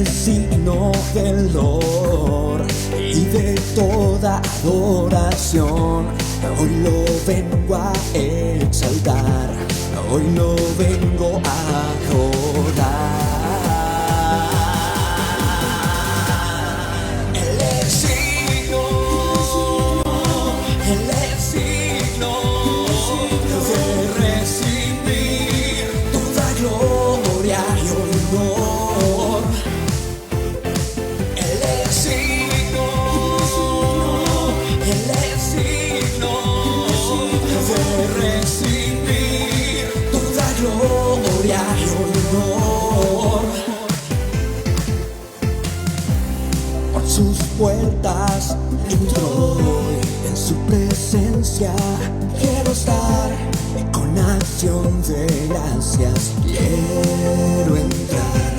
signo del Lord y de toda adoración. Hoy lo vengo a exaltar, hoy lo vengo a adorar. Él es signo, Él es signo de recibir toda gloria y honor. Él es signo, Él es signo de recibir toda gloria y honor. Por sus puertas entro hoy, en su presencia quiero estar, y con acción de gracias quiero entrar.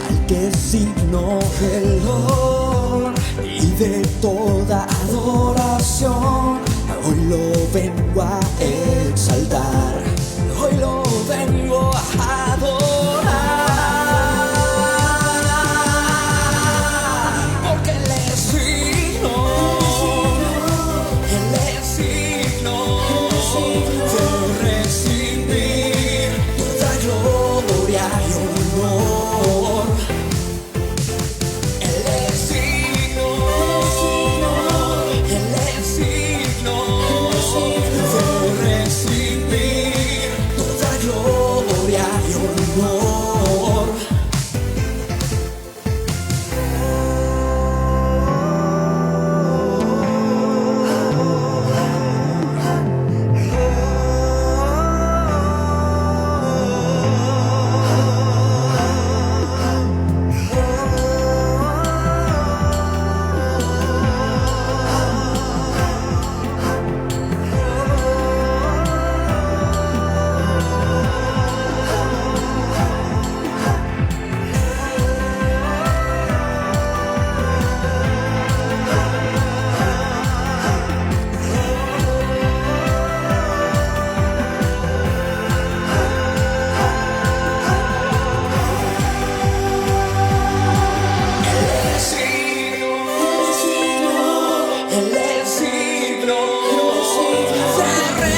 Al que es signo del Lord y de toda adoración, hoy lo vengo a exaltar, hoy lo vengo a adorar. Porque Él es signo, Él es signo de recibir toda gloria y honor. Él es signo, Él es signo de recibir toda gloria y honor. Él es signo de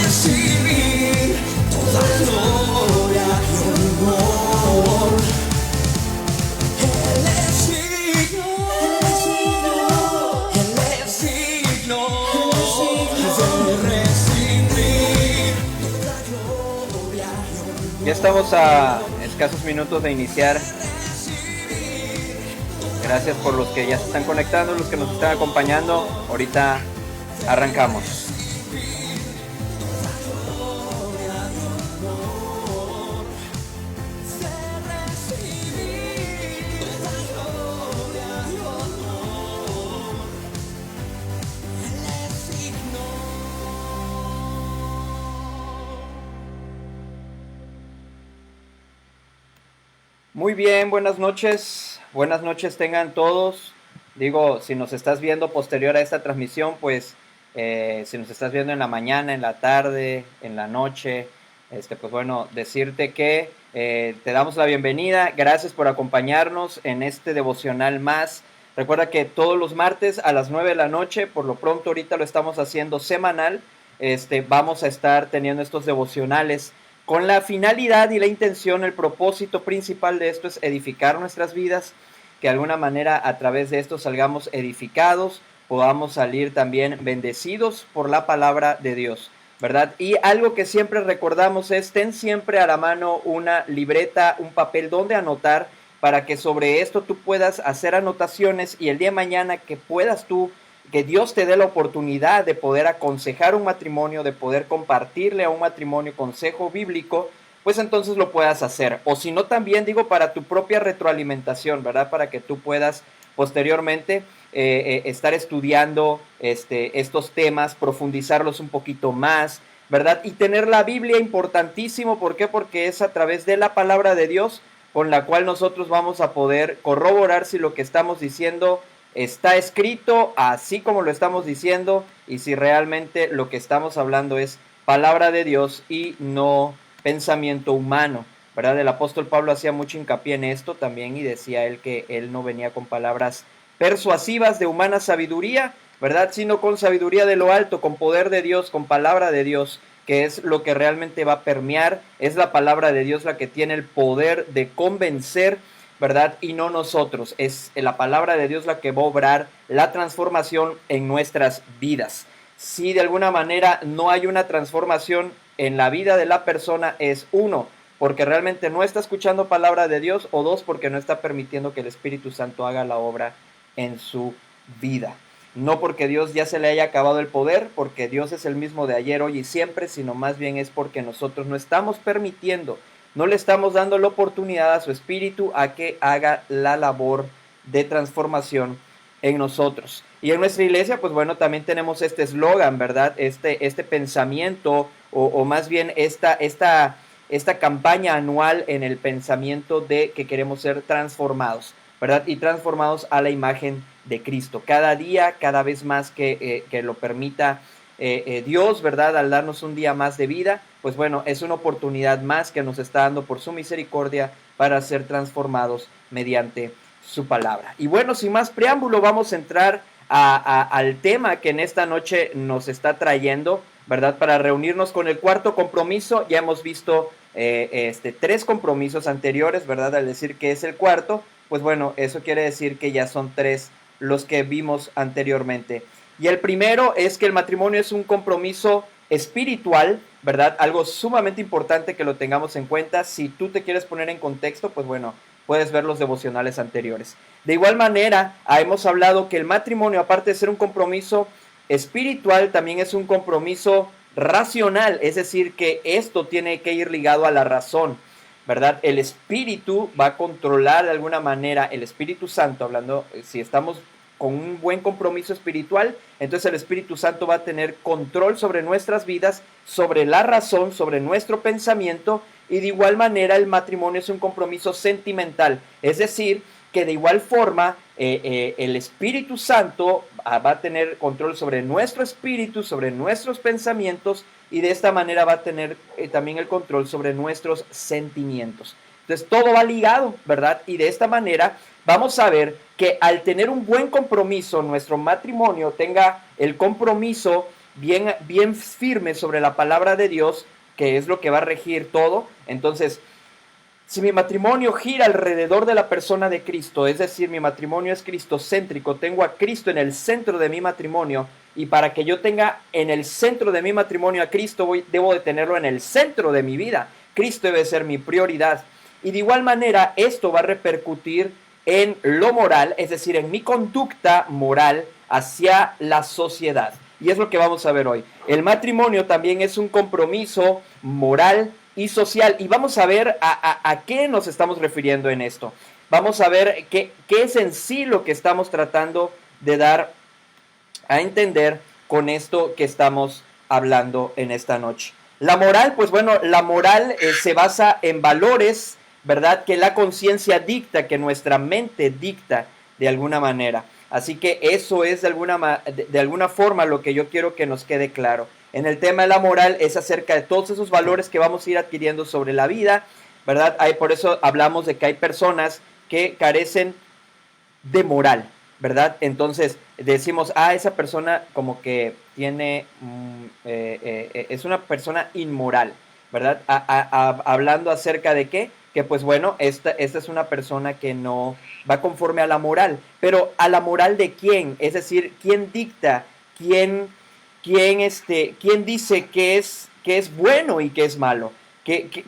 recibir toda gloria y honor. Él es signo, Él es signo de recibir toda gloria y honor. Ya estamos a escasos minutos de iniciar. Gracias por los que ya se están conectando, los que nos están acompañando. Ahorita arrancamos. Muy bien, buenas noches. Buenas noches tengan todos. Digo, si nos estás viendo posterior a esta transmisión, pues si nos estás viendo en la mañana, en la tarde, en la noche, pues bueno, decirte que te damos la bienvenida. Gracias por acompañarnos en este devocional más. Recuerda que todos los martes a las 9 de la noche, por lo pronto ahorita lo estamos haciendo semanal, vamos a estar teniendo estos devocionales con la finalidad y la intención, el propósito principal de esto es edificar nuestras vidas, que de alguna manera a través de esto salgamos edificados, podamos salir también bendecidos por la palabra de Dios, ¿verdad? Y algo que siempre recordamos es, ten siempre a la mano una libreta, un papel donde anotar, para que sobre esto tú puedas hacer anotaciones y el día de mañana que puedas tú, que Dios te dé la oportunidad de poder aconsejar un matrimonio, de poder compartirle a un matrimonio consejo bíblico, pues entonces lo puedas hacer. O si no, también digo para tu propia retroalimentación, ¿verdad? Para que tú puedas posteriormente estar estudiando estos temas, profundizarlos un poquito más, ¿verdad? Y tener la Biblia importantísimo, ¿por qué? Porque es a través de la palabra de Dios con la cual nosotros vamos a poder corroborar si lo que estamos diciendo está escrito así como lo estamos diciendo y si realmente lo que estamos hablando es palabra de Dios y no pensamiento humano, ¿verdad? El apóstol Pablo hacía mucho hincapié en esto también y decía él que él no venía con palabras persuasivas de humana sabiduría, ¿verdad? Sino con sabiduría de lo alto, con poder de Dios, con palabra de Dios, que es lo que realmente va a permear, es la palabra de Dios la que tiene el poder de convencer, ¿verdad? Y no nosotros, es la palabra de Dios la que va a obrar la transformación en nuestras vidas. Si de alguna manera no hay una transformación en la vida de la persona, es uno, porque realmente no está escuchando palabra de Dios, o dos, porque no está permitiendo que el Espíritu Santo haga la obra en su vida. No porque Dios ya se le haya acabado el poder, porque Dios es el mismo de ayer, hoy y siempre, sino más bien es porque nosotros no estamos permitiendo, no le estamos dando la oportunidad a su Espíritu a que haga la labor de transformación en nosotros. Y en nuestra iglesia, pues bueno, también tenemos este eslogan, ¿verdad? Este pensamiento, o más bien esta campaña anual en el pensamiento de que queremos ser transformados, ¿verdad? Y transformados a la imagen de Cristo. Cada día, cada vez más que lo permita Dios, ¿verdad? Al darnos un día más de vida, pues bueno, es una oportunidad más que nos está dando por su misericordia para ser transformados mediante su palabra. Y bueno, sin más preámbulo, vamos a entrar al tema que en esta noche nos está trayendo, ¿verdad? Para reunirnos con el cuarto compromiso. Ya hemos visto 3 compromisos anteriores, ¿verdad? Al decir que es el cuarto, pues bueno, eso quiere decir que ya son 3 los que vimos anteriormente. Y el primero es que el matrimonio es un compromiso espiritual, ¿verdad? Algo sumamente importante que lo tengamos en cuenta. Si tú te quieres poner en contexto, pues bueno, puedes ver los devocionales anteriores. De igual manera, hemos hablado que el matrimonio, aparte de ser un compromiso espiritual, también es un compromiso racional, es decir, que esto tiene que ir ligado a la razón, ¿verdad? El Espíritu va a controlar de alguna manera, el Espíritu Santo, hablando, si estamos con un buen compromiso espiritual, entonces el Espíritu Santo va a tener control sobre nuestras vidas, sobre la razón, sobre nuestro pensamiento, y de igual manera el matrimonio es un compromiso sentimental, es decir, que de igual forma el Espíritu Santo va a tener control sobre nuestro espíritu, sobre nuestros pensamientos, y de esta manera va a tener también el control sobre nuestros sentimientos. Entonces todo va ligado, ¿verdad? Y de esta manera vamos a ver que al tener un buen compromiso, nuestro matrimonio tenga el compromiso bien firme sobre la palabra de Dios, que es lo que va a regir todo. Entonces, si mi matrimonio gira alrededor de la persona de Cristo, es decir, mi matrimonio es cristocéntrico, tengo a Cristo en el centro de mi matrimonio, y para que yo tenga en el centro de mi matrimonio a Cristo, debo de tenerlo en el centro de mi vida. Cristo debe ser mi prioridad. Y de igual manera, esto va a repercutir en lo moral, es decir, en mi conducta moral hacia la sociedad. Y es lo que vamos a ver hoy. El matrimonio también es un compromiso moral y social. Y vamos a ver a qué nos estamos refiriendo en esto. Vamos a ver qué es en sí lo que estamos tratando de dar a entender con esto que estamos hablando en esta noche. La moral, pues bueno, la moral se basa en valores, ¿verdad? Que la conciencia dicta, que nuestra mente dicta de alguna manera. Así que eso es de alguna forma lo que yo quiero que nos quede claro. En el tema de la moral es acerca de todos esos valores que vamos a ir adquiriendo sobre la vida, ¿verdad? Por eso hablamos de que hay personas que carecen de moral, ¿verdad? Entonces decimos, esa persona como que tiene, es una persona inmoral, ¿verdad? Hablando acerca de qué, que pues bueno, esta es una persona que no va conforme a la moral, pero ¿a la moral de quién? Es decir, ¿quién dicta? ¿Quién dice qué es bueno y qué es malo?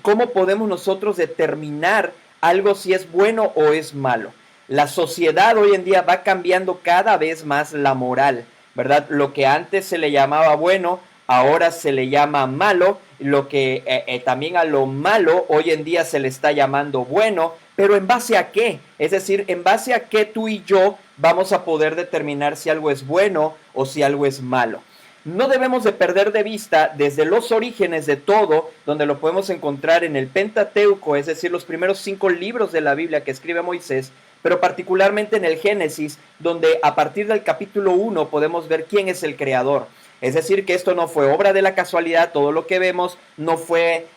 ¿Cómo podemos nosotros determinar algo si es bueno o es malo? La sociedad hoy en día va cambiando cada vez más la moral, ¿verdad? Lo que antes se le llamaba bueno, ahora se le llama malo. Lo que también a lo malo hoy en día se le está llamando bueno, pero ¿en base a qué? Es decir, ¿en base a qué tú y yo vamos a poder determinar si algo es bueno o si algo es malo? No debemos de perder de vista desde los orígenes de todo, donde lo podemos encontrar en el Pentateuco, es decir, los primeros 5 libros de la Biblia que escribe Moisés, pero particularmente en el Génesis, donde a partir del capítulo 1 podemos ver quién es el creador. Es decir, que esto no fue obra de la casualidad, todo lo que vemos no fue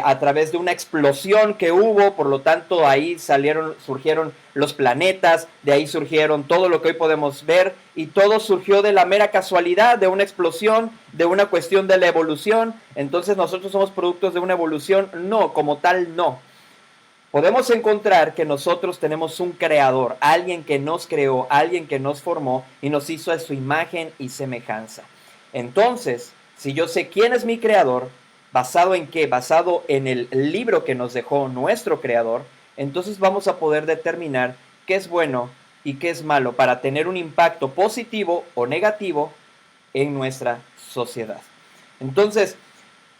a través de una explosión que hubo, por lo tanto ahí surgieron los planetas, de ahí surgieron todo lo que hoy podemos ver, y todo surgió de la mera casualidad, de una explosión, de una cuestión de la evolución. Entonces nosotros somos productos de una evolución. No, como tal no. Podemos encontrar que nosotros tenemos un creador, alguien que nos creó, alguien que nos formó y nos hizo a su imagen y semejanza. Entonces, si yo sé quién es mi creador, ¿basado en qué? Basado en el libro que nos dejó nuestro creador, entonces vamos a poder determinar qué es bueno y qué es malo para tener un impacto positivo o negativo en nuestra sociedad. Entonces,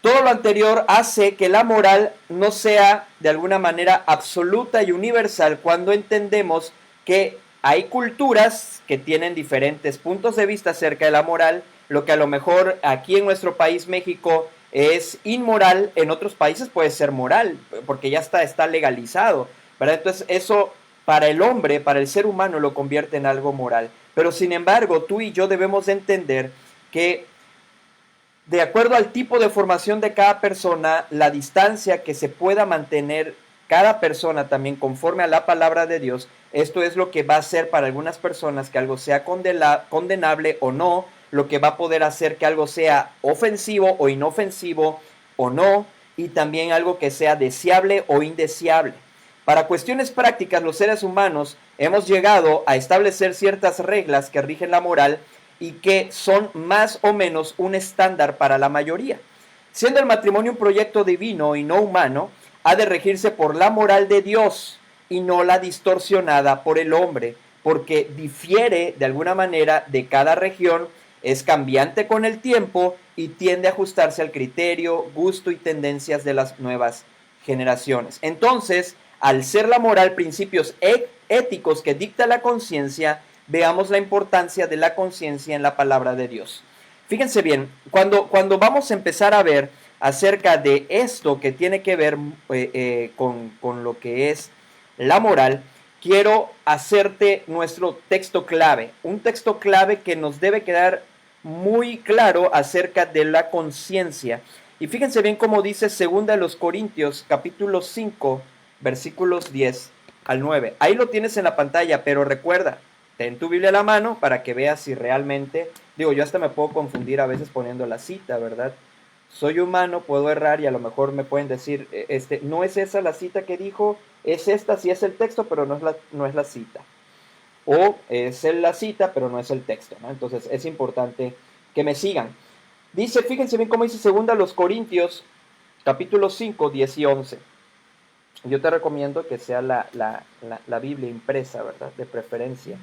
todo lo anterior hace que la moral no sea de alguna manera absoluta y universal cuando entendemos que hay culturas que tienen diferentes puntos de vista acerca de la moral. Lo que a lo mejor aquí en nuestro país, México, es inmoral, en otros países puede ser moral, porque ya está legalizado, ¿verdad? Entonces eso para el hombre, para el ser humano, lo convierte en algo moral. Pero sin embargo, tú y yo debemos de entender que de acuerdo al tipo de formación de cada persona, la distancia que se pueda mantener cada persona también conforme a la palabra de Dios, esto es lo que va a hacer para algunas personas que algo sea condenable o no, lo que va a poder hacer que algo sea ofensivo o inofensivo o no, y también algo que sea deseable o indeseable. Para cuestiones prácticas, los seres humanos hemos llegado a establecer ciertas reglas que rigen la moral y que son más o menos un estándar para la mayoría. Siendo el matrimonio un proyecto divino y no humano, ha de regirse por la moral de Dios y no la distorsionada por el hombre, porque difiere de alguna manera de cada región, es cambiante con el tiempo y tiende a ajustarse al criterio, gusto y tendencias de las nuevas generaciones. Entonces, al ser la moral principios éticos que dicta la conciencia, veamos la importancia de la conciencia en la palabra de Dios. Fíjense bien, cuando vamos a empezar a ver acerca de esto que tiene que ver con lo que es la moral, quiero hacerte nuestro texto clave, un texto clave que nos debe quedar muy claro acerca de la conciencia. Y fíjense bien cómo dice 2 Corintios capítulo 5, versículos 10 al 9. Ahí lo tienes en la pantalla, pero recuerda, ten tu Biblia a la mano para que veas si realmente, yo hasta me puedo confundir a veces poniendo la cita, ¿verdad? Soy humano, puedo errar y a lo mejor me pueden decir, no es esa la cita que dijo, es esta, sí es el texto, pero no es la cita. O es la cita, pero no es el texto, ¿no? Entonces es importante que me sigan. Dice, fíjense bien cómo dice 2 Corintios, capítulo 5, 10 y 11. Yo te recomiendo que sea la Biblia impresa, ¿verdad? De preferencia.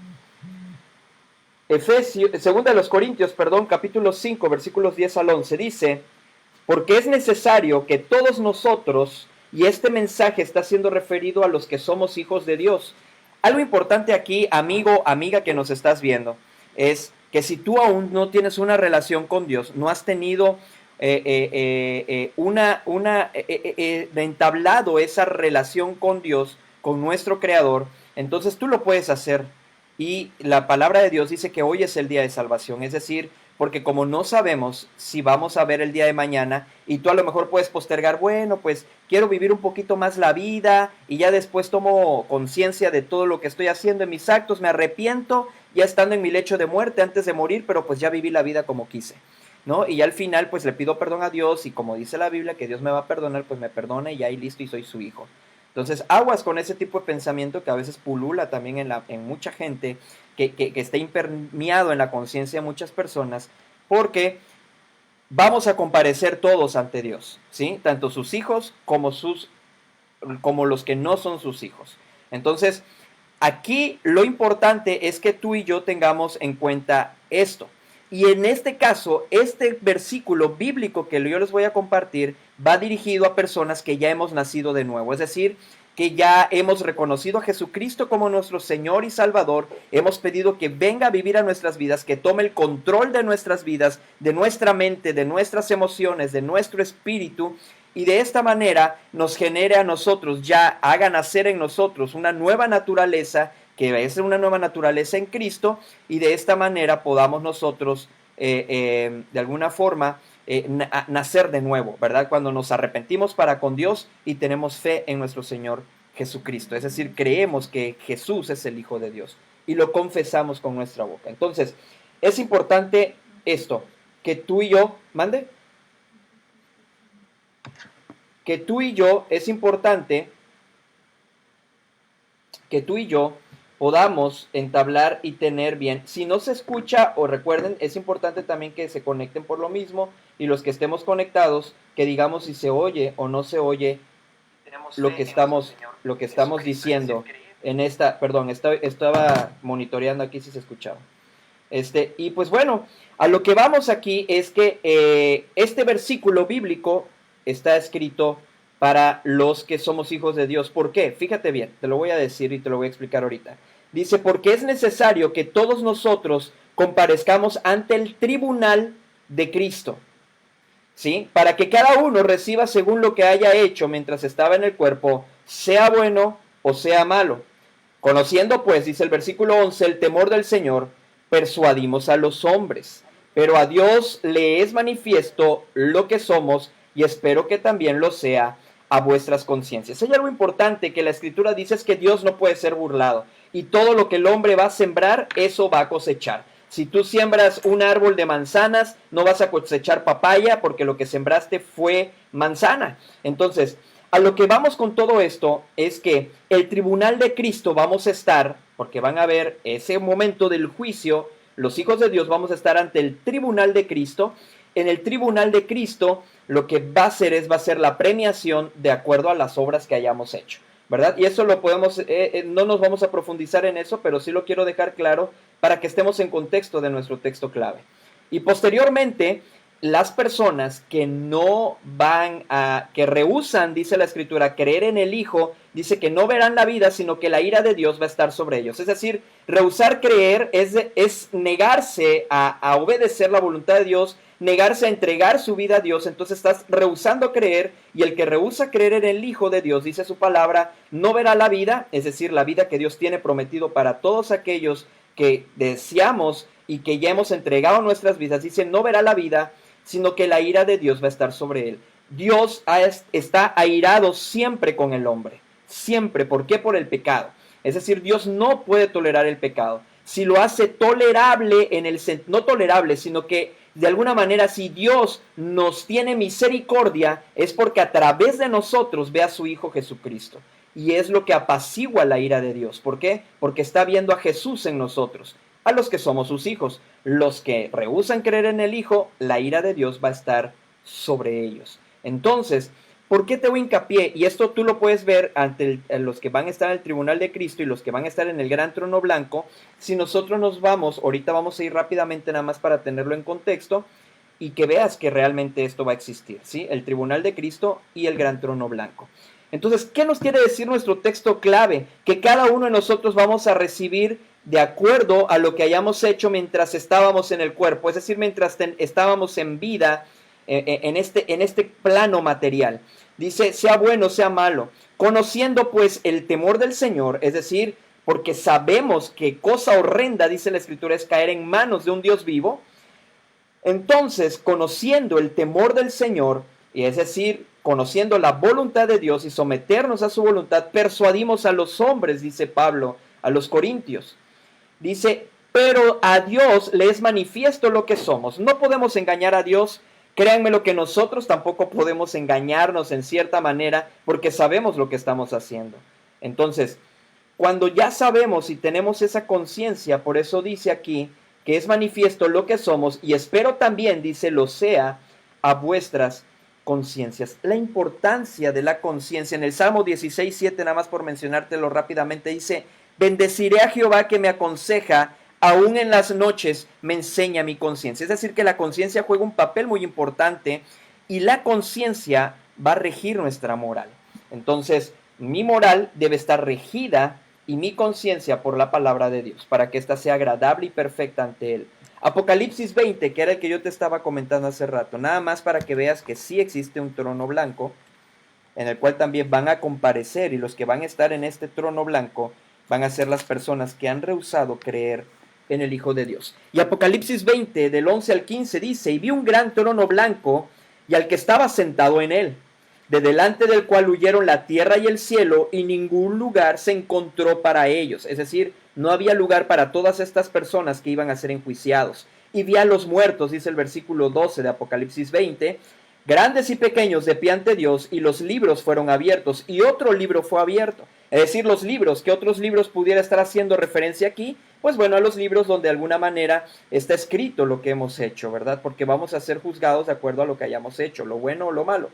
2 Corintios, capítulo 5, versículos 10 al 11, dice, porque es necesario que todos nosotros, y este mensaje está siendo referido a los que somos hijos de Dios. Algo importante aquí, amigo, amiga que nos estás viendo, es que si tú aún no tienes una relación con Dios, no has tenido entablado esa relación con Dios, con nuestro Creador, entonces tú lo puedes hacer. Y la palabra de Dios dice que hoy es el día de salvación, es decir, porque como no sabemos si vamos a ver el día de mañana, y tú a lo mejor puedes postergar, bueno, pues quiero vivir un poquito más la vida, y ya después tomo conciencia de todo lo que estoy haciendo en mis actos, me arrepiento, ya estando en mi lecho de muerte antes de morir, pero pues ya viví la vida como quise, ¿no? Y al final pues le pido perdón a Dios, y como dice la Biblia que Dios me va a perdonar, pues me perdona y ya ahí listo y soy su hijo. Entonces, aguas con ese tipo de pensamiento que a veces pulula también en mucha gente, que está impermeado en la conciencia de muchas personas, porque vamos a comparecer todos ante Dios, ¿sí? Tanto sus hijos como los que no son sus hijos. Entonces, aquí lo importante es que tú y yo tengamos en cuenta esto. Y en este caso, este versículo bíblico que yo les voy a compartir va dirigido a personas que ya hemos nacido de nuevo, es decir, que ya hemos reconocido a Jesucristo como nuestro Señor y Salvador, hemos pedido que venga a vivir a nuestras vidas, que tome el control de nuestras vidas, de nuestra mente, de nuestras emociones, de nuestro espíritu, y de esta manera nos genere a nosotros, ya haga nacer en nosotros una nueva naturaleza, que es una nueva naturaleza en Cristo, y de esta manera podamos nosotros de alguna forma, nacer de nuevo, ¿verdad? Cuando nos arrepentimos para con Dios y tenemos fe en nuestro Señor Jesucristo. Es decir, creemos que Jesús es el Hijo de Dios y lo confesamos con nuestra boca. Entonces, es importante esto, que tú y yo, mande, que tú y yo, es importante que tú y yo podamos entablar y tener bien. Si no se escucha, o recuerden, es importante también que se conecten por lo mismo y los que estemos conectados, que digamos si se oye o no se oye lo que estamos diciendo en esta, perdón, estaba monitoreando aquí si se escuchaba. Y pues bueno, a lo que vamos aquí es que este versículo bíblico está escrito para los que somos hijos de Dios. ¿Por qué? Fíjate bien, te lo voy a decir y te lo voy a explicar ahorita. Dice, porque es necesario que todos nosotros comparezcamos ante el tribunal de Cristo, ¿sí? Para que cada uno reciba según lo que haya hecho mientras estaba en el cuerpo, sea bueno o sea malo. Conociendo pues, dice el versículo 11, el temor del Señor, persuadimos a los hombres, pero a Dios le es manifiesto lo que somos y espero que también lo sea a vuestras conciencias. Hay algo importante que la Escritura dice, es que Dios no puede ser burlado y todo lo que el hombre va a sembrar, eso va a cosechar. Si tú siembras un árbol de manzanas, no vas a cosechar papaya porque lo que sembraste fue manzana. Entonces, a lo que vamos con todo esto es que el tribunal de Cristo vamos a estar, porque van a ver ese momento del juicio, los hijos de Dios vamos a estar ante el tribunal de Cristo. En el tribunal de Cristo lo que va a ser la premiación de acuerdo a las obras que hayamos hecho, ¿verdad? Y eso lo podemos, no nos vamos a profundizar en eso, pero sí lo quiero dejar claro para que estemos en contexto de nuestro texto clave. Y posteriormente, las personas que no que rehúsan, dice la Escritura, creer en el Hijo, dice que no verán la vida, sino que la ira de Dios va a estar sobre ellos. Es decir, rehusar creer es negarse a obedecer la voluntad de Dios, negarse a entregar su vida a Dios. Entonces estás rehusando creer, y el que rehúsa creer en el Hijo de Dios, dice su palabra, no verá la vida, es decir, la vida que Dios tiene prometido para todos aquellos que deseamos y que ya hemos entregado nuestras vidas. Dice, no verá la vida, sino que la ira de Dios va a estar sobre él. Dios está airado siempre con el hombre, siempre. ¿Por qué? Por el pecado. Es decir, Dios no puede tolerar el pecado. Si lo hace tolerable, no tolerable, sino que de alguna manera, si Dios nos tiene misericordia, es porque a través de nosotros ve a su Hijo Jesucristo. Y es lo que apacigua la ira de Dios. ¿Por qué? Porque está viendo a Jesús en nosotros, a los que somos sus hijos. Los que rehúsan creer en el Hijo, la ira de Dios va a estar sobre ellos. Entonces, ¿por qué te hago hincapié? Y esto tú lo puedes ver ante los que van a estar en el tribunal de Cristo y los que van a estar en el gran trono blanco. Si nosotros nos vamos, ahorita vamos a ir rápidamente nada más para tenerlo en contexto y que veas que realmente esto va a existir, ¿sí? El tribunal de Cristo y el gran trono blanco. Entonces, ¿qué nos quiere decir nuestro texto clave? Que cada uno de nosotros vamos a recibir de acuerdo a lo que hayamos hecho mientras estábamos en el cuerpo, es decir, mientras estábamos en vida, en este plano material. Dice, sea bueno, sea malo, conociendo pues el temor del Señor, es decir, porque sabemos que cosa horrenda, dice la Escritura, es caer en manos de un Dios vivo. Entonces, conociendo el temor del Señor, y es decir, conociendo la voluntad de Dios y someternos a su voluntad, persuadimos a los hombres, dice Pablo, a los corintios. Dice, pero a Dios le es manifiesto lo que somos. No podemos engañar a Dios. Créanme lo que nosotros tampoco podemos engañarnos en cierta manera porque sabemos lo que estamos haciendo. Entonces, cuando ya sabemos y tenemos esa conciencia, por eso dice aquí que es manifiesto lo que somos y espero también, dice, lo sea a vuestras conciencias. La importancia de la conciencia. En el Salmo 16:7, nada más por mencionártelo rápidamente, dice, bendeciré a Jehová que me aconseja, aún en las noches me enseña mi conciencia. Es decir, que la conciencia juega un papel muy importante y la conciencia va a regir nuestra moral. Entonces, mi moral debe estar regida y mi conciencia por la palabra de Dios, para que ésta sea agradable y perfecta ante Él. Apocalipsis 20, que era el que yo te estaba comentando hace rato, nada más para que veas que sí existe un trono blanco, en el cual también van a comparecer, y los que van a estar en este trono blanco van a ser las personas que han rehusado creer en el Hijo de Dios. Y Apocalipsis 20, del 11 al 15 dice, y vi un gran trono blanco y al que estaba sentado en él, de delante del cual huyeron la tierra y el cielo, y ningún lugar se encontró para ellos. Es decir, no había lugar para todas estas personas que iban a ser enjuiciados. Y vi a los muertos, dice el versículo 12 de Apocalipsis 20, grandes y pequeños de pie ante Dios, y los libros fueron abiertos, y otro libro fue abierto. Es decir, los libros, ¿qué otros libros pudiera estar haciendo referencia aquí? Pues bueno, a los libros donde de alguna manera está escrito lo que hemos hecho, ¿verdad? Porque vamos a ser juzgados de acuerdo a lo que hayamos hecho, lo bueno o lo malo.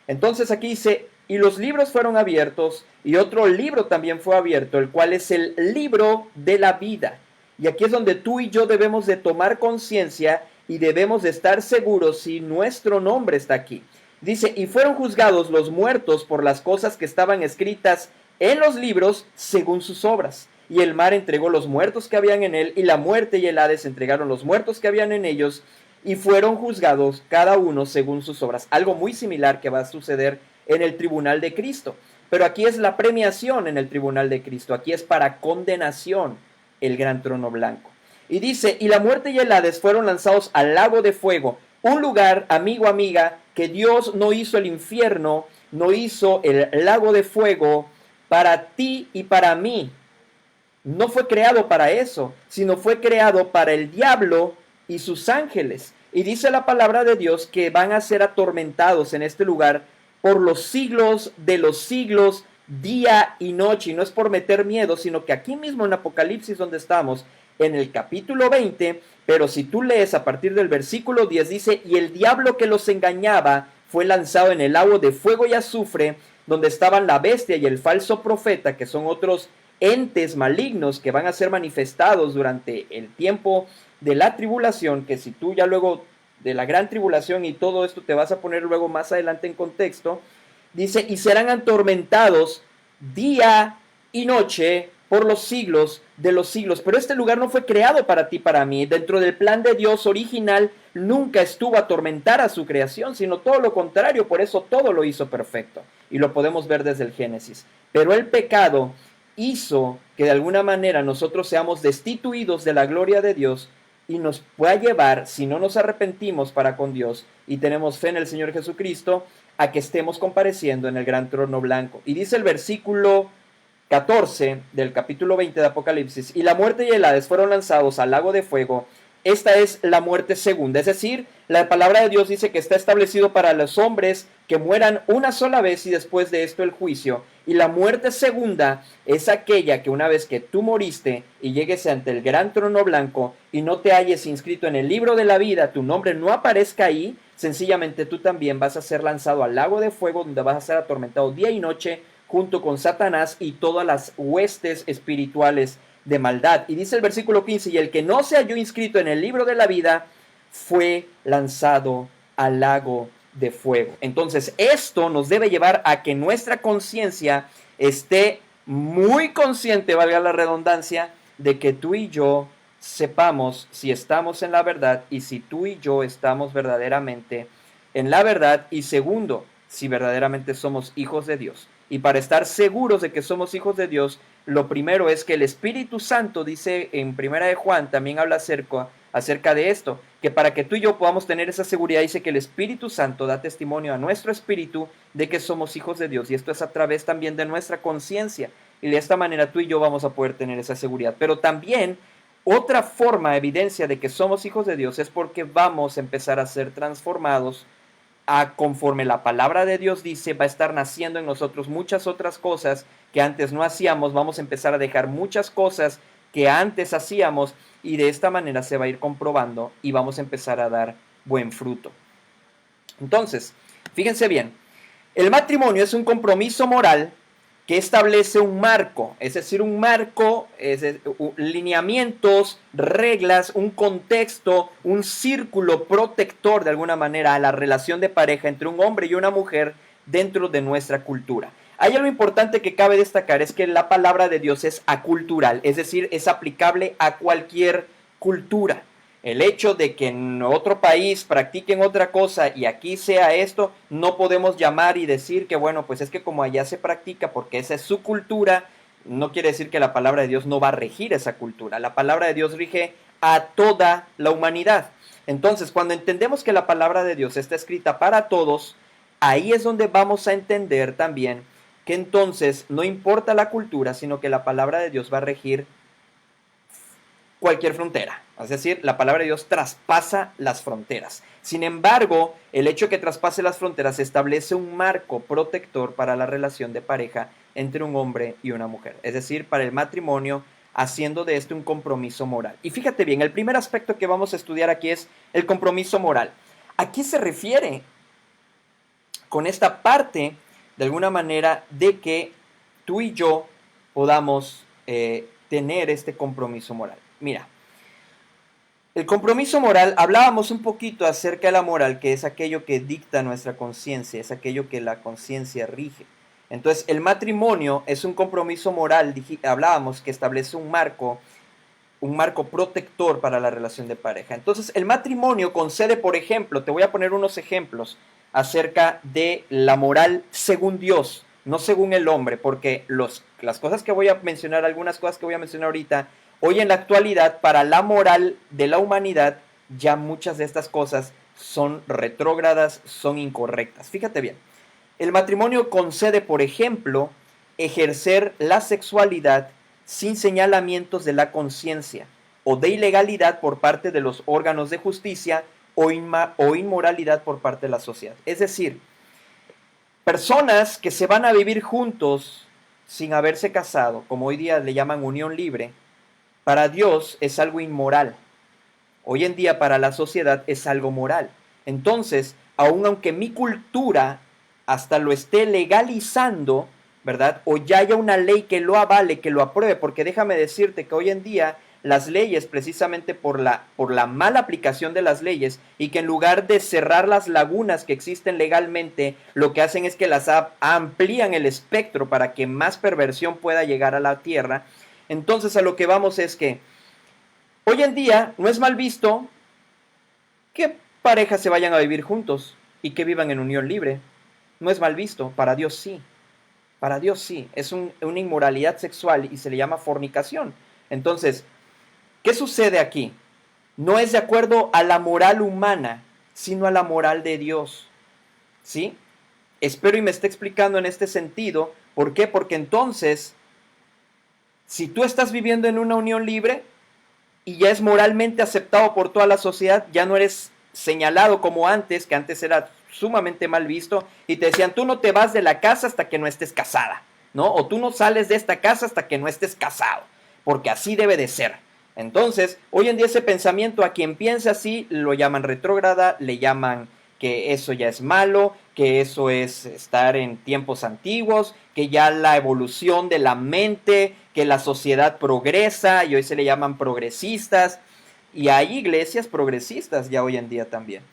Entonces aquí dice, y los libros fueron abiertos, y otro libro también fue abierto, el cual es el libro de la vida. Y aquí es donde tú y yo debemos de tomar conciencia y debemos de estar seguros si nuestro nombre está aquí. Dice, y fueron juzgados los muertos por las cosas que estaban escritas en los libros según sus obras. Y el mar entregó los muertos que habían en él, y la muerte y el Hades entregaron los muertos que habían en ellos, y fueron juzgados cada uno según sus obras. Algo muy similar que va a suceder en el tribunal de Cristo. Pero aquí es la premiación en el tribunal de Cristo. Aquí es para condenación el gran trono blanco. Y dice, y la muerte y el Hades fueron lanzados al lago de fuego. Un lugar, amigo, amiga, que Dios no hizo el infierno, no hizo el lago de fuego para ti y para mí. No fue creado para eso, sino fue creado para el diablo y sus ángeles. Y dice la palabra de Dios que van a ser atormentados en este lugar por los siglos de los siglos, día y noche. Y no es por meter miedo, sino que aquí mismo en Apocalipsis donde estamos, en el capítulo 20, pero si tú lees a partir del versículo 10, dice, y el diablo que los engañaba fue lanzado en el lago de fuego y azufre, donde estaban la bestia y el falso profeta, que son otros entes malignos que van a ser manifestados durante el tiempo de la tribulación, que si tú ya luego de la gran tribulación y todo esto te vas a poner luego más adelante en contexto, dice, y serán atormentados día y noche por los siglos de los siglos. Pero este lugar no fue creado para ti, para mí. Dentro del plan de Dios original nunca estuvo a atormentar a su creación, sino todo lo contrario. Por eso todo lo hizo perfecto. Y lo podemos ver desde el Génesis. Pero el pecado hizo que de alguna manera nosotros seamos destituidos de la gloria de Dios y nos pueda llevar, si no nos arrepentimos para con Dios y tenemos fe en el Señor Jesucristo, a que estemos compareciendo en el gran trono blanco. Y dice el versículo 14 del capítulo 20 de Apocalipsis, y la muerte y el Hades fueron lanzados al lago de fuego. Esta es la muerte segunda, es decir, la palabra de Dios dice que está establecido para los hombres que mueran una sola vez y después de esto el juicio. Y la muerte segunda es aquella que una vez que tú moriste y llegues ante el gran trono blanco y no te halles inscrito en el libro de la vida, tu nombre no aparezca ahí, sencillamente tú también vas a ser lanzado al lago de fuego, donde vas a ser atormentado día y noche junto con Satanás y todas las huestes espirituales de maldad. Y dice el versículo 15, y el que no se halló inscrito en el libro de la vida fue lanzado al lago de fuego. Entonces esto nos debe llevar a que nuestra conciencia esté muy consciente, valga la redundancia, de que tú y yo sepamos si estamos en la verdad y si tú y yo estamos verdaderamente en la verdad, y segundo, si verdaderamente somos hijos de Dios. Y para estar seguros de que somos hijos de Dios, lo primero es que el Espíritu Santo, dice en Primera de Juan, también habla acerca de esto, que para que tú y yo podamos tener esa seguridad, dice que el Espíritu Santo da testimonio a nuestro espíritu de que somos hijos de Dios. Y esto es a través también de nuestra conciencia. Y de esta manera tú y yo vamos a poder tener esa seguridad. Pero también otra forma, evidencia de que somos hijos de Dios, es porque vamos a empezar a ser transformados conforme la palabra de Dios dice. Va a estar naciendo en nosotros muchas otras cosas que antes no hacíamos. Vamos a empezar a dejar muchas cosas que antes hacíamos, y de esta manera se va a ir comprobando y vamos a empezar a dar buen fruto. Entonces, fíjense bien, el matrimonio es un compromiso moral que establece un marco, es decir, un marco, lineamientos, reglas, un contexto, un círculo protector de alguna manera a la relación de pareja entre un hombre y una mujer dentro de nuestra cultura. Hay algo importante que cabe destacar, es que la palabra de Dios es acultural, es decir, es aplicable a cualquier cultura. El hecho de que en otro país practiquen otra cosa y aquí sea esto, no podemos llamar y decir que bueno, pues es que como allá se practica porque esa es su cultura, no quiere decir que la palabra de Dios no va a regir esa cultura. La palabra de Dios rige a toda la humanidad. Entonces, cuando entendemos que la palabra de Dios está escrita para todos, ahí es donde vamos a entender también que entonces no importa la cultura, sino que la palabra de Dios va a regir cualquier frontera. Es decir, la palabra de Dios traspasa las fronteras. Sin embargo, el hecho de que traspase las fronteras establece un marco protector para la relación de pareja entre un hombre y una mujer. Es decir, para el matrimonio, haciendo de este un compromiso moral. Y fíjate bien, el primer aspecto que vamos a estudiar aquí es el compromiso moral. ¿A qué se refiere con esta parte, de alguna manera, de que tú y yo podamos tener este compromiso moral? Mira, el compromiso moral, hablábamos un poquito acerca de la moral, que es aquello que dicta nuestra conciencia, es aquello que la conciencia rige. Entonces, el matrimonio es un compromiso moral, hablábamos, que establece un marco protector para la relación de pareja. Entonces, el matrimonio concede, por ejemplo, te voy a poner unos ejemplos acerca de la moral según Dios, no según el hombre, porque las cosas que voy a mencionar, algunas cosas que voy a mencionar ahorita, hoy en la actualidad, para la moral de la humanidad, ya muchas de estas cosas son retrógradas, son incorrectas. Fíjate bien, el matrimonio concede, por ejemplo, ejercer la sexualidad sin señalamientos de la conciencia o de ilegalidad por parte de los órganos de justicia o inmoralidad por parte de la sociedad. Es decir, personas que se van a vivir juntos sin haberse casado, como hoy día le llaman unión libre, para Dios es algo inmoral. Hoy en día para la sociedad es algo moral. Entonces, aunque mi cultura hasta lo esté legalizando, ¿verdad? O ya haya una ley que lo avale, que lo apruebe, porque déjame decirte que hoy en día las leyes, precisamente por la mala aplicación de las leyes, y que en lugar de cerrar las lagunas que existen legalmente, lo que hacen es que las amplían el espectro para que más perversión pueda llegar a la tierra. Entonces a lo que vamos es que hoy en día no es mal visto que parejas se vayan a vivir juntos y que vivan en unión libre. No es mal visto, para Dios sí. Para Dios sí, es una inmoralidad sexual y se le llama fornicación. Entonces, ¿qué sucede aquí? No es de acuerdo a la moral humana, sino a la moral de Dios. ¿Sí? Espero y me esté explicando en este sentido. ¿Por qué? Porque entonces, si tú estás viviendo en una unión libre y ya es moralmente aceptado por toda la sociedad, ya no eres señalado como antes, que antes era sumamente mal visto, y te decían, tú no te vas de la casa hasta que no estés casada, ¿no? O tú no sales de esta casa hasta que no estés casado, porque así debe de ser. Entonces, hoy en día ese pensamiento, a quien piensa así, lo llaman retrógrada, le llaman que eso ya es malo, que eso es estar en tiempos antiguos, que ya la evolución de la mente, que la sociedad progresa, y hoy se le llaman progresistas, y hay iglesias progresistas ya hoy en día también.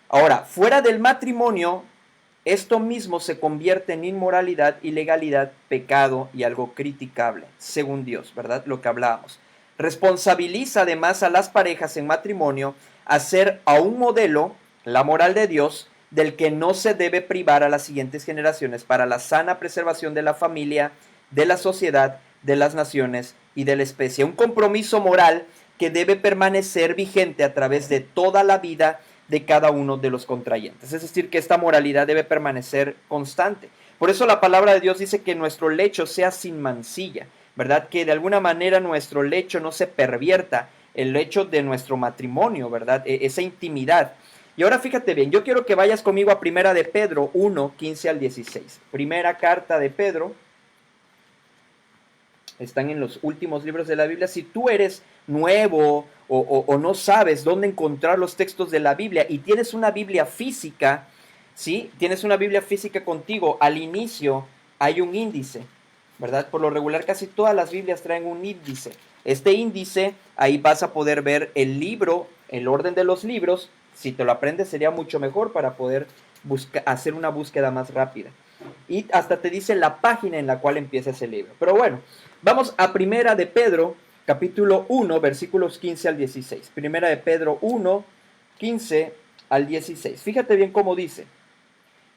Ahora, fuera del matrimonio, esto mismo se convierte en inmoralidad, ilegalidad, pecado y algo criticable, según Dios, ¿verdad? Lo que hablábamos. Responsabiliza además a las parejas en matrimonio a ser a un modelo, la moral de Dios, del que no se debe privar a las siguientes generaciones para la sana preservación de la familia, de la sociedad, de las naciones y de la especie. Un compromiso moral que debe permanecer vigente a través de toda la vida de cada uno de los contrayentes. Es decir, que esta moralidad debe permanecer constante. Por eso la palabra de Dios dice que nuestro lecho sea sin mancilla, ¿verdad? Que de alguna manera nuestro lecho no se pervierta, el lecho de nuestro matrimonio, ¿verdad? Esa intimidad. Y ahora fíjate bien, yo quiero que vayas conmigo a Primera de Pedro 1, 15 al 16. Primera carta de Pedro. Están en los últimos libros de la Biblia. Si tú eres nuevo o no sabes dónde encontrar los textos de la Biblia y tienes una Biblia física, ¿sí? Tienes una Biblia física contigo, al inicio hay un índice, ¿verdad? Por lo regular casi todas las Biblias traen un índice. Este índice, ahí vas a poder ver el libro, el orden de los libros. Si te lo aprendes sería mucho mejor para poder hacer una búsqueda más rápida. Y hasta te dice la página en la cual empieza ese libro. Pero bueno, vamos a Primera de Pedro, capítulo 1, versículos 15 al 16. Primera de Pedro 1, 15 al 16. Fíjate bien cómo dice.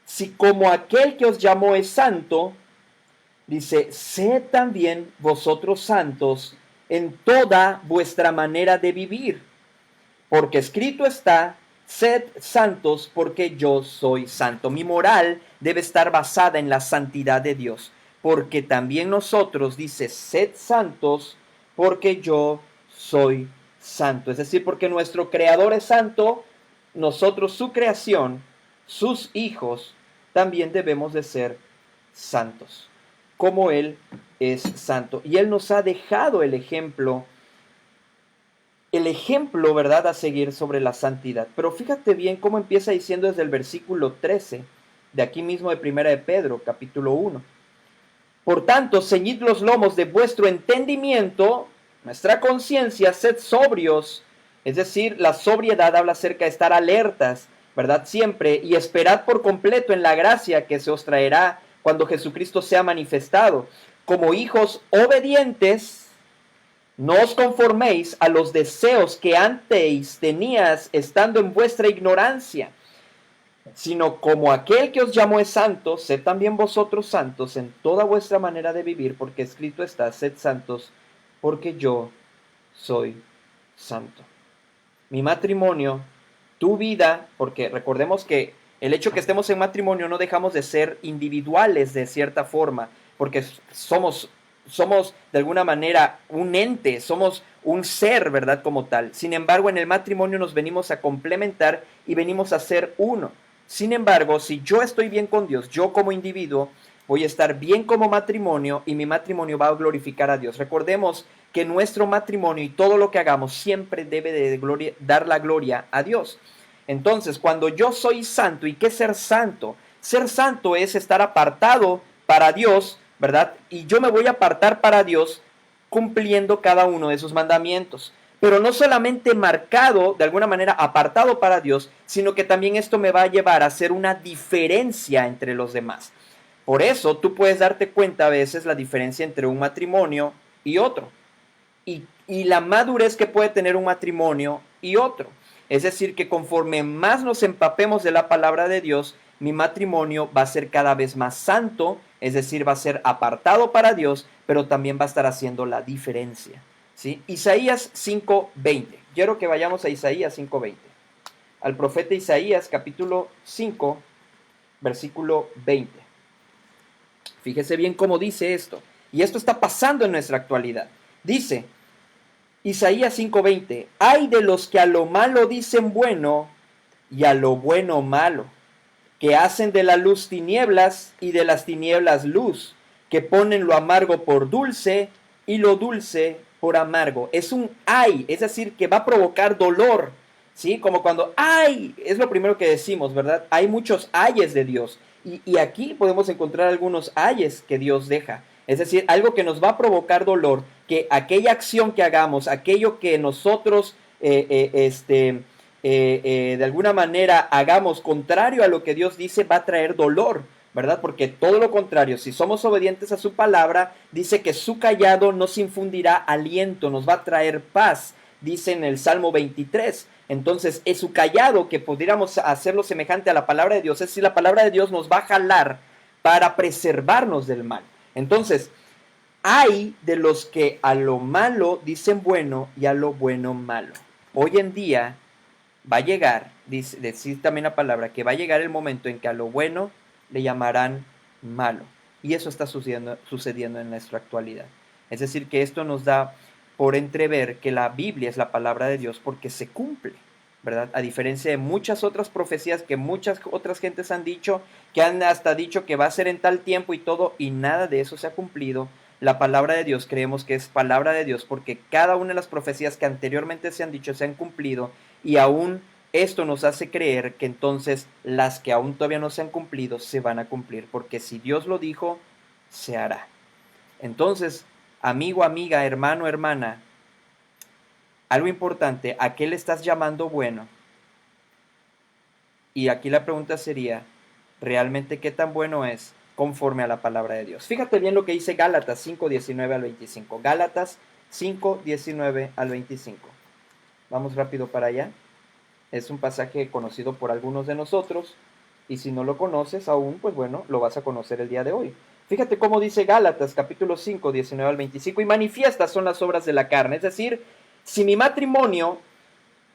Si como aquel que os llamó es santo, Dice, sed también vosotros santos en toda vuestra manera de vivir, porque escrito está, sed santos porque yo soy santo. Mi moral debe estar basada en la santidad de Dios, porque también nosotros, dice, sed santos porque yo soy santo. Es decir, porque nuestro Creador es santo, nosotros su creación, sus hijos, también debemos de ser santos, como Él es santo. Y Él nos ha dejado el ejemplo, ¿verdad?, a seguir sobre la santidad. Pero fíjate bien cómo empieza diciendo desde el versículo 13, de aquí mismo de Primera de Pedro, capítulo 1. Por tanto, ceñid los lomos de vuestro entendimiento, nuestra conciencia, sed sobrios. Es decir, la sobriedad habla acerca de estar alertas, ¿verdad? Siempre, y esperad por completo en la gracia que se os traerá cuando Jesucristo sea manifestado. Como hijos obedientes, no os conforméis a los deseos que antes tenías estando en vuestra ignorancia, sino como aquel que os llamó es santo, sed también vosotros santos en toda vuestra manera de vivir, porque escrito está, sed santos, porque yo soy santo. Mi matrimonio, tu vida, porque recordemos que el hecho que estemos en matrimonio no dejamos de ser individuales de cierta forma, porque somos de alguna manera un ente, somos un ser, ¿verdad? Como tal. Sin embargo, en el matrimonio nos venimos a complementar y venimos a ser uno. Sin embargo, si yo estoy bien con Dios, yo como individuo, voy a estar bien como matrimonio y mi matrimonio va a glorificar a Dios. Recordemos que nuestro matrimonio y todo lo que hagamos siempre debe de dar la gloria a Dios. Entonces, cuando yo soy santo, ¿y qué es ser santo? Ser santo es estar apartado para Dios, ¿verdad? Y yo me voy a apartar para Dios cumpliendo cada uno de sus mandamientos. Pero no solamente marcado, de alguna manera apartado para Dios, sino que también esto me va a llevar a hacer una diferencia entre los demás. Por eso tú puedes darte cuenta a veces la diferencia entre un matrimonio y otro. Y la madurez que puede tener un matrimonio y otro. Es decir, que conforme más nos empapemos de la palabra de Dios, mi matrimonio va a ser cada vez más santo, es decir, va a ser apartado para Dios, pero también va a estar haciendo la diferencia. ¿Sí? Isaías 5:20. Quiero que vayamos a Isaías 5:20. Al profeta Isaías, capítulo 5, versículo 20. Fíjese bien cómo dice esto. Y esto está pasando en nuestra actualidad. Dice, Isaías 5:20, ay de los que a lo malo dicen bueno y a lo bueno malo, que hacen de la luz tinieblas y de las tinieblas luz, que ponen lo amargo por dulce y lo dulce por amargo. Es un ay, es decir, que va a provocar dolor, ¿sí? Como cuando ay, es lo primero que decimos, ¿verdad? Hay muchos ayes de Dios. Y aquí podemos encontrar algunos ayes que Dios deja. Es decir, algo que nos va a provocar dolor, que aquella acción que hagamos, aquello que nosotros de alguna manera hagamos contrario a lo que Dios dice, va a traer dolor, ¿verdad? Porque todo lo contrario, si somos obedientes a su palabra, dice que su callado nos infundirá aliento, nos va a traer paz, dice en el Salmo 23. Entonces, es su callado que pudiéramos hacerlo semejante a la palabra de Dios, es decir, la palabra de Dios nos va a jalar para preservarnos del mal. Entonces, hay de los que a lo malo dicen bueno y a lo bueno malo. Hoy en día va a llegar, decir también la palabra, que va a llegar el momento en que a lo bueno le llamarán malo. Y eso está sucediendo en nuestra actualidad. Es decir, que esto nos da por entrever que la Biblia es la palabra de Dios porque se cumple, ¿verdad? A diferencia de muchas otras profecías que muchas otras gentes han dicho, que han hasta dicho que va a ser en tal tiempo y todo, y nada de eso se ha cumplido. La palabra de Dios creemos que es palabra de Dios porque cada una de las profecías que anteriormente se han dicho se han cumplido, y aún esto nos hace creer que entonces las que aún todavía no se han cumplido se van a cumplir, porque si Dios lo dijo, se hará. Entonces, amigo, amiga, hermano, hermana, algo importante, ¿a qué le estás llamando bueno? Y aquí la pregunta sería, ¿realmente qué tan bueno es conforme a la palabra de Dios? Fíjate bien lo que dice Gálatas 5:19 al 25. Gálatas 5:19 al 25. Vamos rápido para allá. Es un pasaje conocido por algunos de nosotros, y si no lo conoces aún, pues bueno, lo vas a conocer el día de hoy. Fíjate cómo dice Gálatas, capítulo 5, 19 al 25, y manifiestas son las obras de la carne. Es decir, si mi matrimonio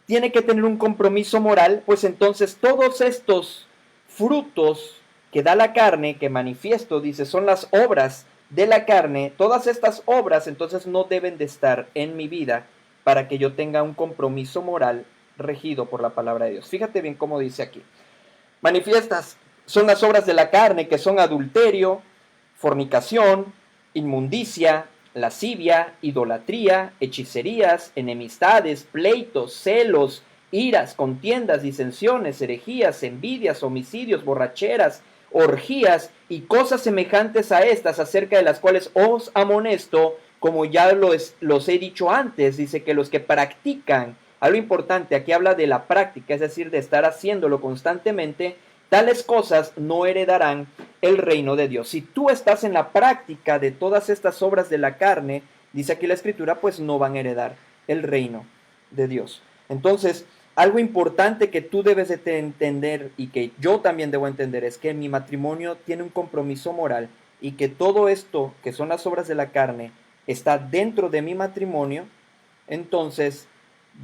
tiene que tener un compromiso moral, pues entonces todos estos frutos que da la carne, que manifiesto, dice, son las obras de la carne. Todas estas obras entonces no deben de estar en mi vida para que yo tenga un compromiso moral regido por la palabra de Dios. Fíjate bien cómo dice aquí. Manifiestas son las obras de la carne, que son adulterio, fornicación, inmundicia, lascivia, idolatría, hechicerías, enemistades, pleitos, celos, iras, contiendas, disensiones, herejías, envidias, homicidios, borracheras, orgías y cosas semejantes a estas, acerca de las cuales os amonesto, como ya los he dicho antes. Dice que los que practican, algo importante, aquí habla de la práctica, es decir, de estar haciéndolo constantemente, tales cosas no heredarán el reino de Dios. Si tú estás en la práctica de todas estas obras de la carne, dice aquí la Escritura, pues no van a heredar el reino de Dios. Entonces, algo importante que tú debes de entender y que yo también debo entender es que mi matrimonio tiene un compromiso moral y que todo esto, que son las obras de la carne, está dentro de mi matrimonio. Entonces,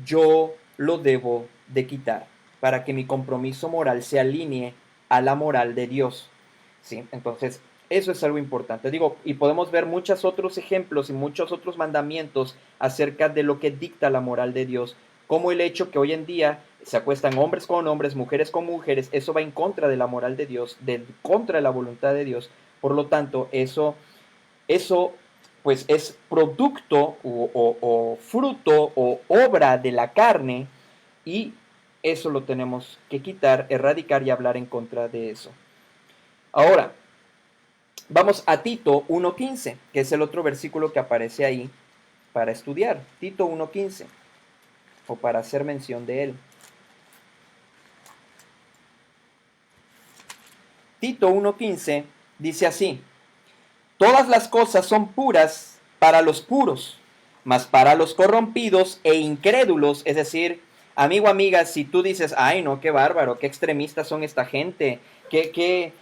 yo lo debo de quitar para que mi compromiso moral se alinee a la moral de Dios. ¿Sí? Entonces, eso es algo importante. Digo, y podemos ver muchos otros ejemplos y muchos otros mandamientos acerca de lo que dicta la moral de Dios, como el hecho que hoy en día se acuestan hombres con hombres, mujeres con mujeres. Eso va en contra de la moral de Dios, contra de la voluntad de Dios. Por lo tanto, eso pues es producto o fruto o obra de la carne, y eso lo tenemos que quitar, erradicar y hablar en contra de eso. Ahora, vamos a Tito 1:15, que es el otro versículo que aparece ahí para estudiar. Tito 1:15, o para hacer mención de él. Tito 1:15 dice así: todas las cosas son puras para los puros, mas para los corrompidos e incrédulos, es decir, amigo, amiga, si tú dices, ay no, qué bárbaro, qué extremistas son esta gente, qué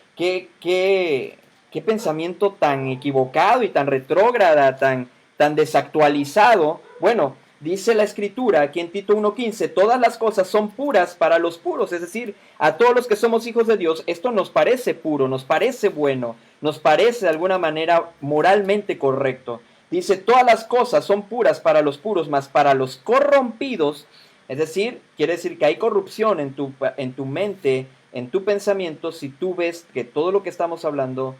pensamiento tan equivocado y tan retrógrada, tan desactualizado. Bueno, dice la Escritura aquí en Tito 1:15, todas las cosas son puras para los puros, es decir, a todos los que somos hijos de Dios, esto nos parece puro, nos parece bueno, nos parece de alguna manera moralmente correcto. Dice, todas las cosas son puras para los puros, mas para los corrompidos, es decir, quiere decir que hay corrupción en tu mente, en tu pensamiento, si tú ves que todo lo que estamos hablando,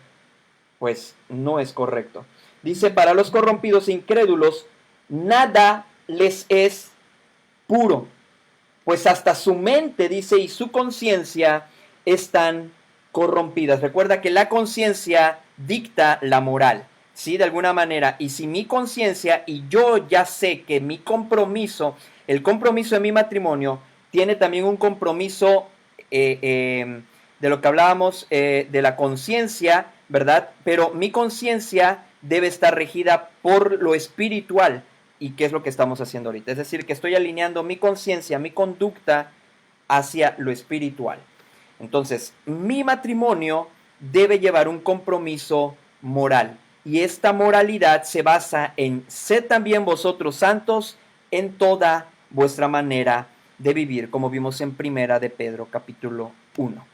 pues no es correcto. Dice, para los corrompidos e incrédulos, nada les es puro, pues hasta su mente, dice, y su conciencia están corrompidas. Recuerda que la conciencia dicta la moral, ¿sí? De alguna manera. Y si mi conciencia, y yo ya sé que mi compromiso, el compromiso de mi matrimonio, tiene también un compromiso de lo que hablábamos, de la conciencia, ¿verdad? Pero mi conciencia debe estar regida por lo espiritual. ¿Y qué es lo que estamos haciendo ahorita? Es decir, que estoy alineando mi conciencia, mi conducta hacia lo espiritual. Entonces, mi matrimonio debe llevar un compromiso moral. Y esta moralidad se basa en sed también vosotros santos en toda vuestra manera de vivir, como vimos en Primera de Pedro, capítulo 1.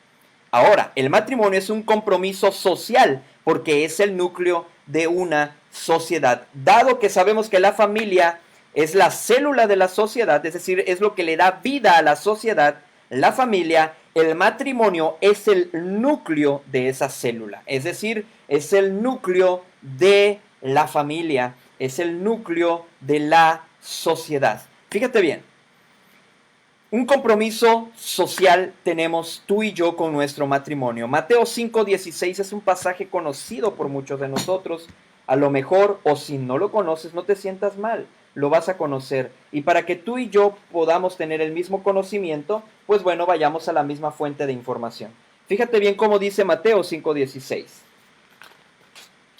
Ahora, el matrimonio es un compromiso social porque es el núcleo de una sociedad. Dado que sabemos que la familia es la célula de la sociedad, es decir, es lo que le da vida a la sociedad, la familia, el matrimonio es el núcleo de esa célula. Es decir, es el núcleo de la familia, es el núcleo de la sociedad. Fíjate bien. Un compromiso social tenemos tú y yo con nuestro matrimonio. Mateo 5:16 es un pasaje conocido por muchos de nosotros. A lo mejor, o si no lo conoces, no te sientas mal, lo vas a conocer. Y para que tú y yo podamos tener el mismo conocimiento, pues bueno, vayamos a la misma fuente de información. Fíjate bien cómo dice Mateo 5:16.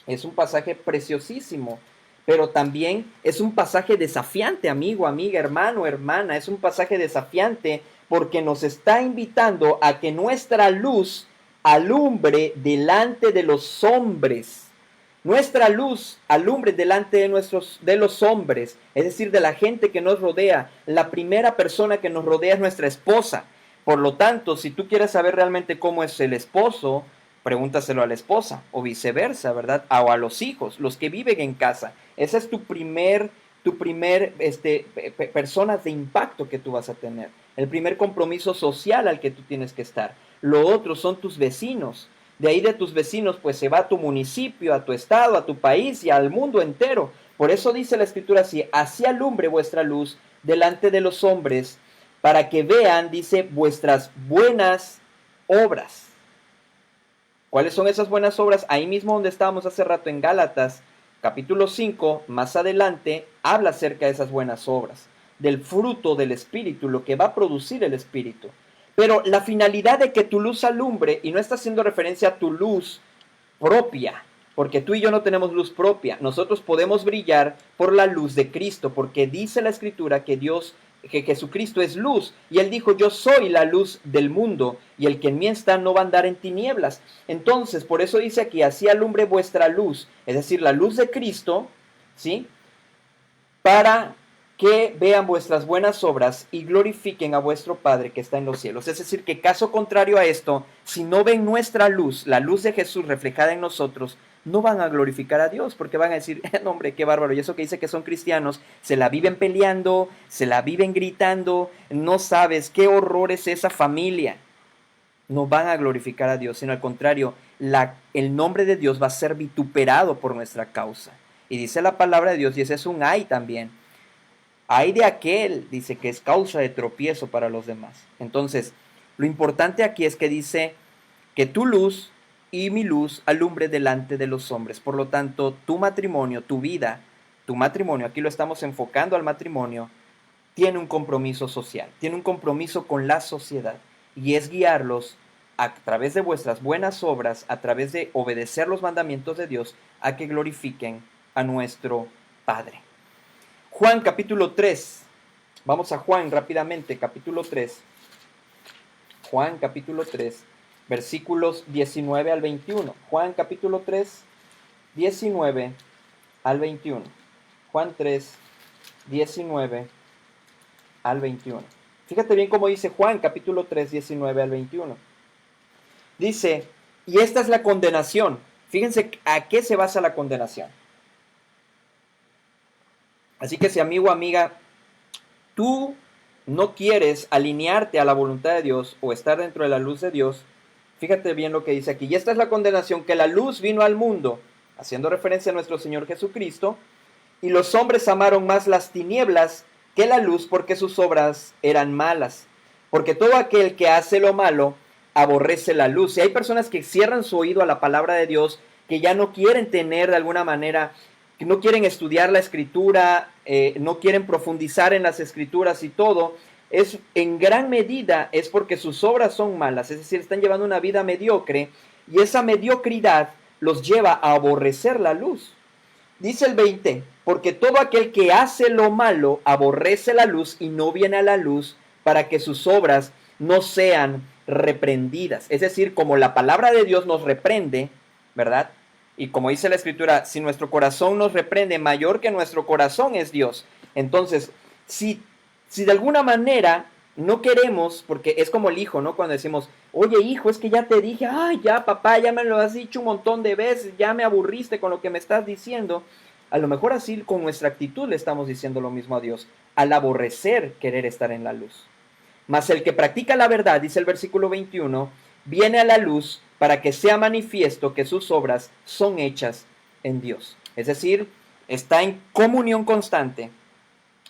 Es un pasaje preciosísimo, pero también es un pasaje desafiante, amigo, amiga, hermano, hermana. Es un pasaje desafiante porque nos está invitando a que nuestra luz alumbre delante de los hombres. Nuestra luz alumbre delante de los hombres, es decir, de la gente que nos rodea. La primera persona que nos rodea es nuestra esposa. Por lo tanto, si tú quieres saber realmente cómo es el esposo, pregúntaselo a la esposa, o viceversa, ¿verdad? O a los hijos, los que viven en casa. Esa es tu primer persona de impacto que tú vas a tener. El primer compromiso social al que tú tienes que estar. Lo otro son tus vecinos. De ahí de tus vecinos, pues se va a tu municipio, a tu estado, a tu país y al mundo entero. Por eso dice la Escritura así: así alumbre vuestra luz delante de los hombres, para que vean, dice, vuestras buenas obras. ¿Cuáles son esas buenas obras? Ahí mismo donde estábamos hace rato en Gálatas, capítulo 5, más adelante, habla acerca de esas buenas obras, del fruto del Espíritu, lo que va a producir el Espíritu. Pero la finalidad de que tu luz alumbre, y no está haciendo referencia a tu luz propia, porque tú y yo no tenemos luz propia. Nosotros podemos brillar por la luz de Cristo, porque dice la Escritura que Jesucristo es luz, y Él dijo: yo soy la luz del mundo, y el que en mí está no va a andar en tinieblas. Entonces, por eso dice aquí: así alumbre vuestra luz, es decir, la luz de Cristo, ¿sí? Para que vean vuestras buenas obras y glorifiquen a vuestro Padre que está en los cielos. Es decir, que caso contrario a esto, si no ven nuestra luz, la luz de Jesús reflejada en nosotros, no van a glorificar a Dios, porque van a decir: no, hombre, qué bárbaro. Y eso que dice que son cristianos, se la viven peleando, se la viven gritando, no sabes qué horror es esa familia. No van a glorificar a Dios, sino al contrario, el nombre de Dios va a ser vituperado por nuestra causa. Y dice la palabra de Dios, y ese es un ay también. Ay de aquel, dice, que es causa de tropiezo para los demás. Entonces, lo importante aquí es que dice que tu luz y mi luz alumbre delante de los hombres. Por lo tanto, tu matrimonio, tu vida, tu matrimonio, aquí lo estamos enfocando al matrimonio, tiene un compromiso social, tiene un compromiso con la sociedad, y es guiarlos a través de vuestras buenas obras, a través de obedecer los mandamientos de Dios, a que glorifiquen a nuestro Padre. Juan capítulo 3, vamos a Juan rápidamente, capítulo 3, Juan capítulo 3, versículos 19 al 21, Juan capítulo 3, 19 al 21, Juan 3, 19 al 21. Fíjate bien cómo dice Juan capítulo 3, 19 al 21. Dice: y esta es la condenación. Fíjense a qué se basa la condenación. Así que si, amigo o amiga, tú no quieres alinearte a la voluntad de Dios o estar dentro de la luz de Dios, fíjate bien lo que dice aquí. Y esta es la condenación: que la luz vino al mundo, haciendo referencia a nuestro Señor Jesucristo, y los hombres amaron más las tinieblas que la luz, porque sus obras eran malas. Porque todo aquel que hace lo malo aborrece la luz. Y hay personas que cierran su oído a la palabra de Dios, que ya no quieren tener de alguna manera, que no quieren estudiar la Escritura, no quieren profundizar en las Escrituras y todo. Es en gran medida es porque sus obras son malas, es decir, están llevando una vida mediocre, y esa mediocridad los lleva a aborrecer la luz. Dice el 20: porque todo aquel que hace lo malo aborrece la luz y no viene a la luz, para que sus obras no sean reprendidas. Es decir, como la palabra de Dios nos reprende, ¿verdad? Y como dice la Escritura, si nuestro corazón nos reprende, mayor que nuestro corazón es Dios. Entonces, si de alguna manera no queremos, porque es como el hijo, ¿no? Cuando decimos: oye, hijo, es que ya te dije, ay, ya papá, ya me lo has dicho un montón de veces, ya me aburriste con lo que me estás diciendo. A lo mejor así con nuestra actitud le estamos diciendo lo mismo a Dios, al aborrecer querer estar en la luz. Mas el que practica la verdad, dice el versículo 21, viene a la luz para que sea manifiesto que sus obras son hechas en Dios. Es decir, está en comunión constante,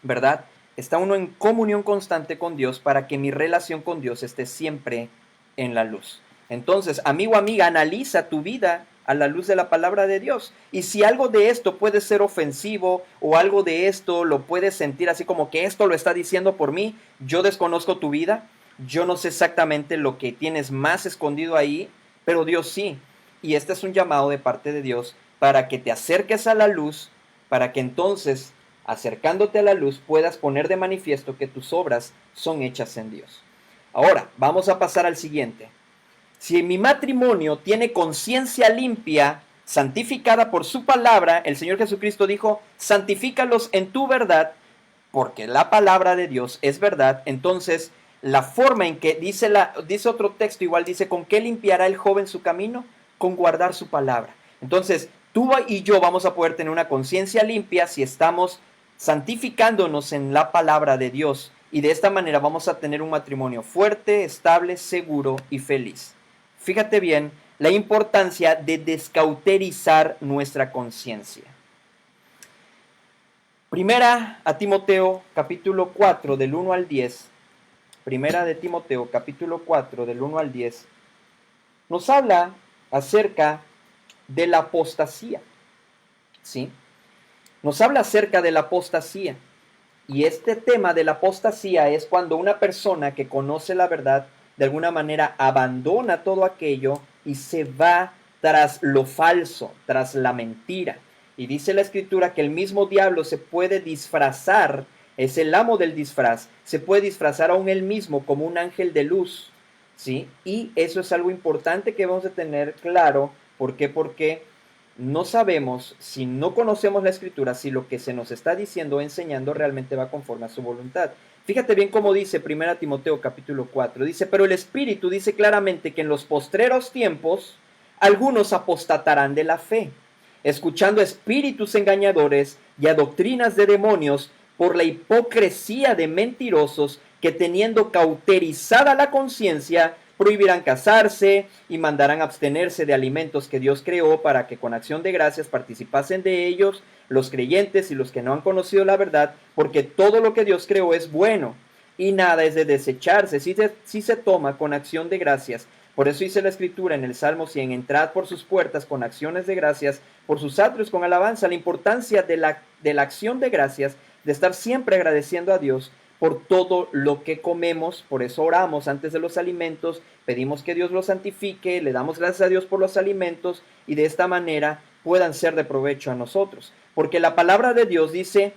¿verdad? Está uno en comunión constante con Dios para que mi relación con Dios esté siempre en la luz. Entonces, amigo, amiga, analiza tu vida a la luz de la palabra de Dios. Y si algo de esto puede ser ofensivo, o algo de esto lo puedes sentir así como que esto lo está diciendo por mí, yo desconozco tu vida, yo no sé exactamente lo que tienes más escondido ahí, pero Dios sí. Y este es un llamado de parte de Dios para que te acerques a la luz, para que entonces, acercándote a la luz, puedas poner de manifiesto que tus obras son hechas en Dios. Ahora, vamos a pasar al siguiente. Si mi matrimonio tiene conciencia limpia, santificada por su palabra. El Señor Jesucristo dijo, santifícalos en tu verdad, porque la palabra de Dios es verdad. Entonces, la forma en que dice otro texto, igual dice, ¿con qué limpiará el joven su camino? Con guardar su palabra. Entonces, tú y yo vamos a poder tener una conciencia limpia si estamos santificándonos en la palabra de Dios. Y de esta manera vamos a tener un matrimonio fuerte, estable, seguro y feliz. Fíjate bien la importancia de descauterizar nuestra conciencia. Primera a Timoteo capítulo 4 del 1 al 10. Primera de Timoteo capítulo 4 del 1 al 10. Nos habla acerca de la apostasía. ¿Sí? Nos habla acerca de la apostasía. Y este tema de la apostasía es cuando una persona que conoce la verdad de alguna manera abandona todo aquello y se va tras lo falso, tras la mentira. Y dice la Escritura que el mismo diablo se puede disfrazar, es el amo del disfraz, se puede disfrazar aún él mismo como un ángel de luz, ¿sí? Y eso es algo importante que vamos a tener claro. ¿Por qué? Porque no sabemos, si no conocemos la Escritura, si lo que se nos está diciendo o enseñando realmente va conforme a su voluntad. Fíjate bien cómo dice 1 Timoteo capítulo 4. Dice, pero el Espíritu dice claramente que en los postreros tiempos algunos apostatarán de la fe, escuchando a espíritus engañadores y a doctrinas de demonios por la hipocresía de mentirosos que teniendo cauterizada la conciencia prohibirán casarse y mandarán abstenerse de alimentos que Dios creó para que con acción de gracias participasen de ellos los creyentes y los que no han conocido la verdad, porque todo lo que Dios creó es bueno y nada es de desecharse si se toma con acción de gracias. Por eso dice la Escritura en el Salmo 100, entrad por sus puertas con acciones de gracias, por sus atrios con alabanza. La importancia de la acción de gracias, de estar siempre agradeciendo a Dios por todo lo que comemos. Por eso oramos antes de los alimentos, pedimos que Dios los santifique, le damos gracias a Dios por los alimentos y de esta manera puedan ser de provecho a nosotros. Porque la palabra de Dios dice,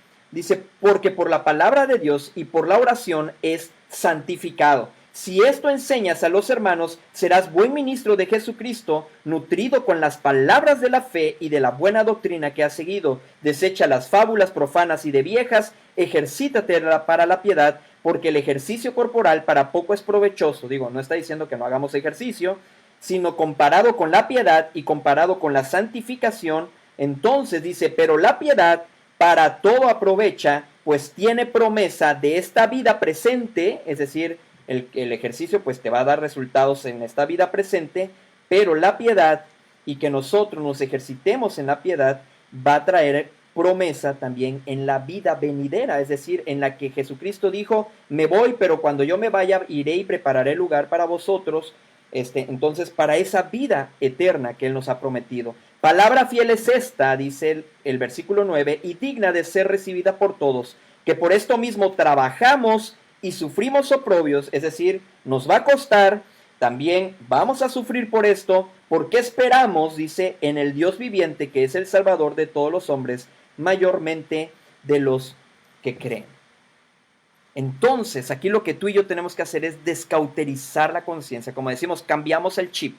porque por la palabra de Dios y por la oración es santificado. Si esto enseñas a los hermanos, serás buen ministro de Jesucristo, nutrido con las palabras de la fe y de la buena doctrina que has seguido. Desecha las fábulas profanas y de viejas, ejercítate para la piedad, porque el ejercicio corporal para poco es provechoso. Digo, no está diciendo que no hagamos ejercicio, sino comparado con la piedad y comparado con la santificación. Entonces dice, pero la piedad para todo aprovecha, pues tiene promesa de esta vida presente, es decir, el ejercicio pues te va a dar resultados en esta vida presente, pero la piedad y que nosotros nos ejercitemos en la piedad va a traer promesa también en la vida venidera, es decir, en la que Jesucristo dijo, me voy, pero cuando yo me vaya iré y prepararé lugar para vosotros, entonces para esa vida eterna que Él nos ha prometido. Palabra fiel es esta, dice el versículo 9, y digna de ser recibida por todos, que por esto mismo trabajamos y sufrimos oprobios, es decir, nos va a costar, también vamos a sufrir por esto, porque esperamos, dice, en el Dios viviente, que es el Salvador de todos los hombres, mayormente de los que creen. Entonces, aquí lo que tú y yo tenemos que hacer es descauterizar la conciencia, como decimos, cambiamos el chip,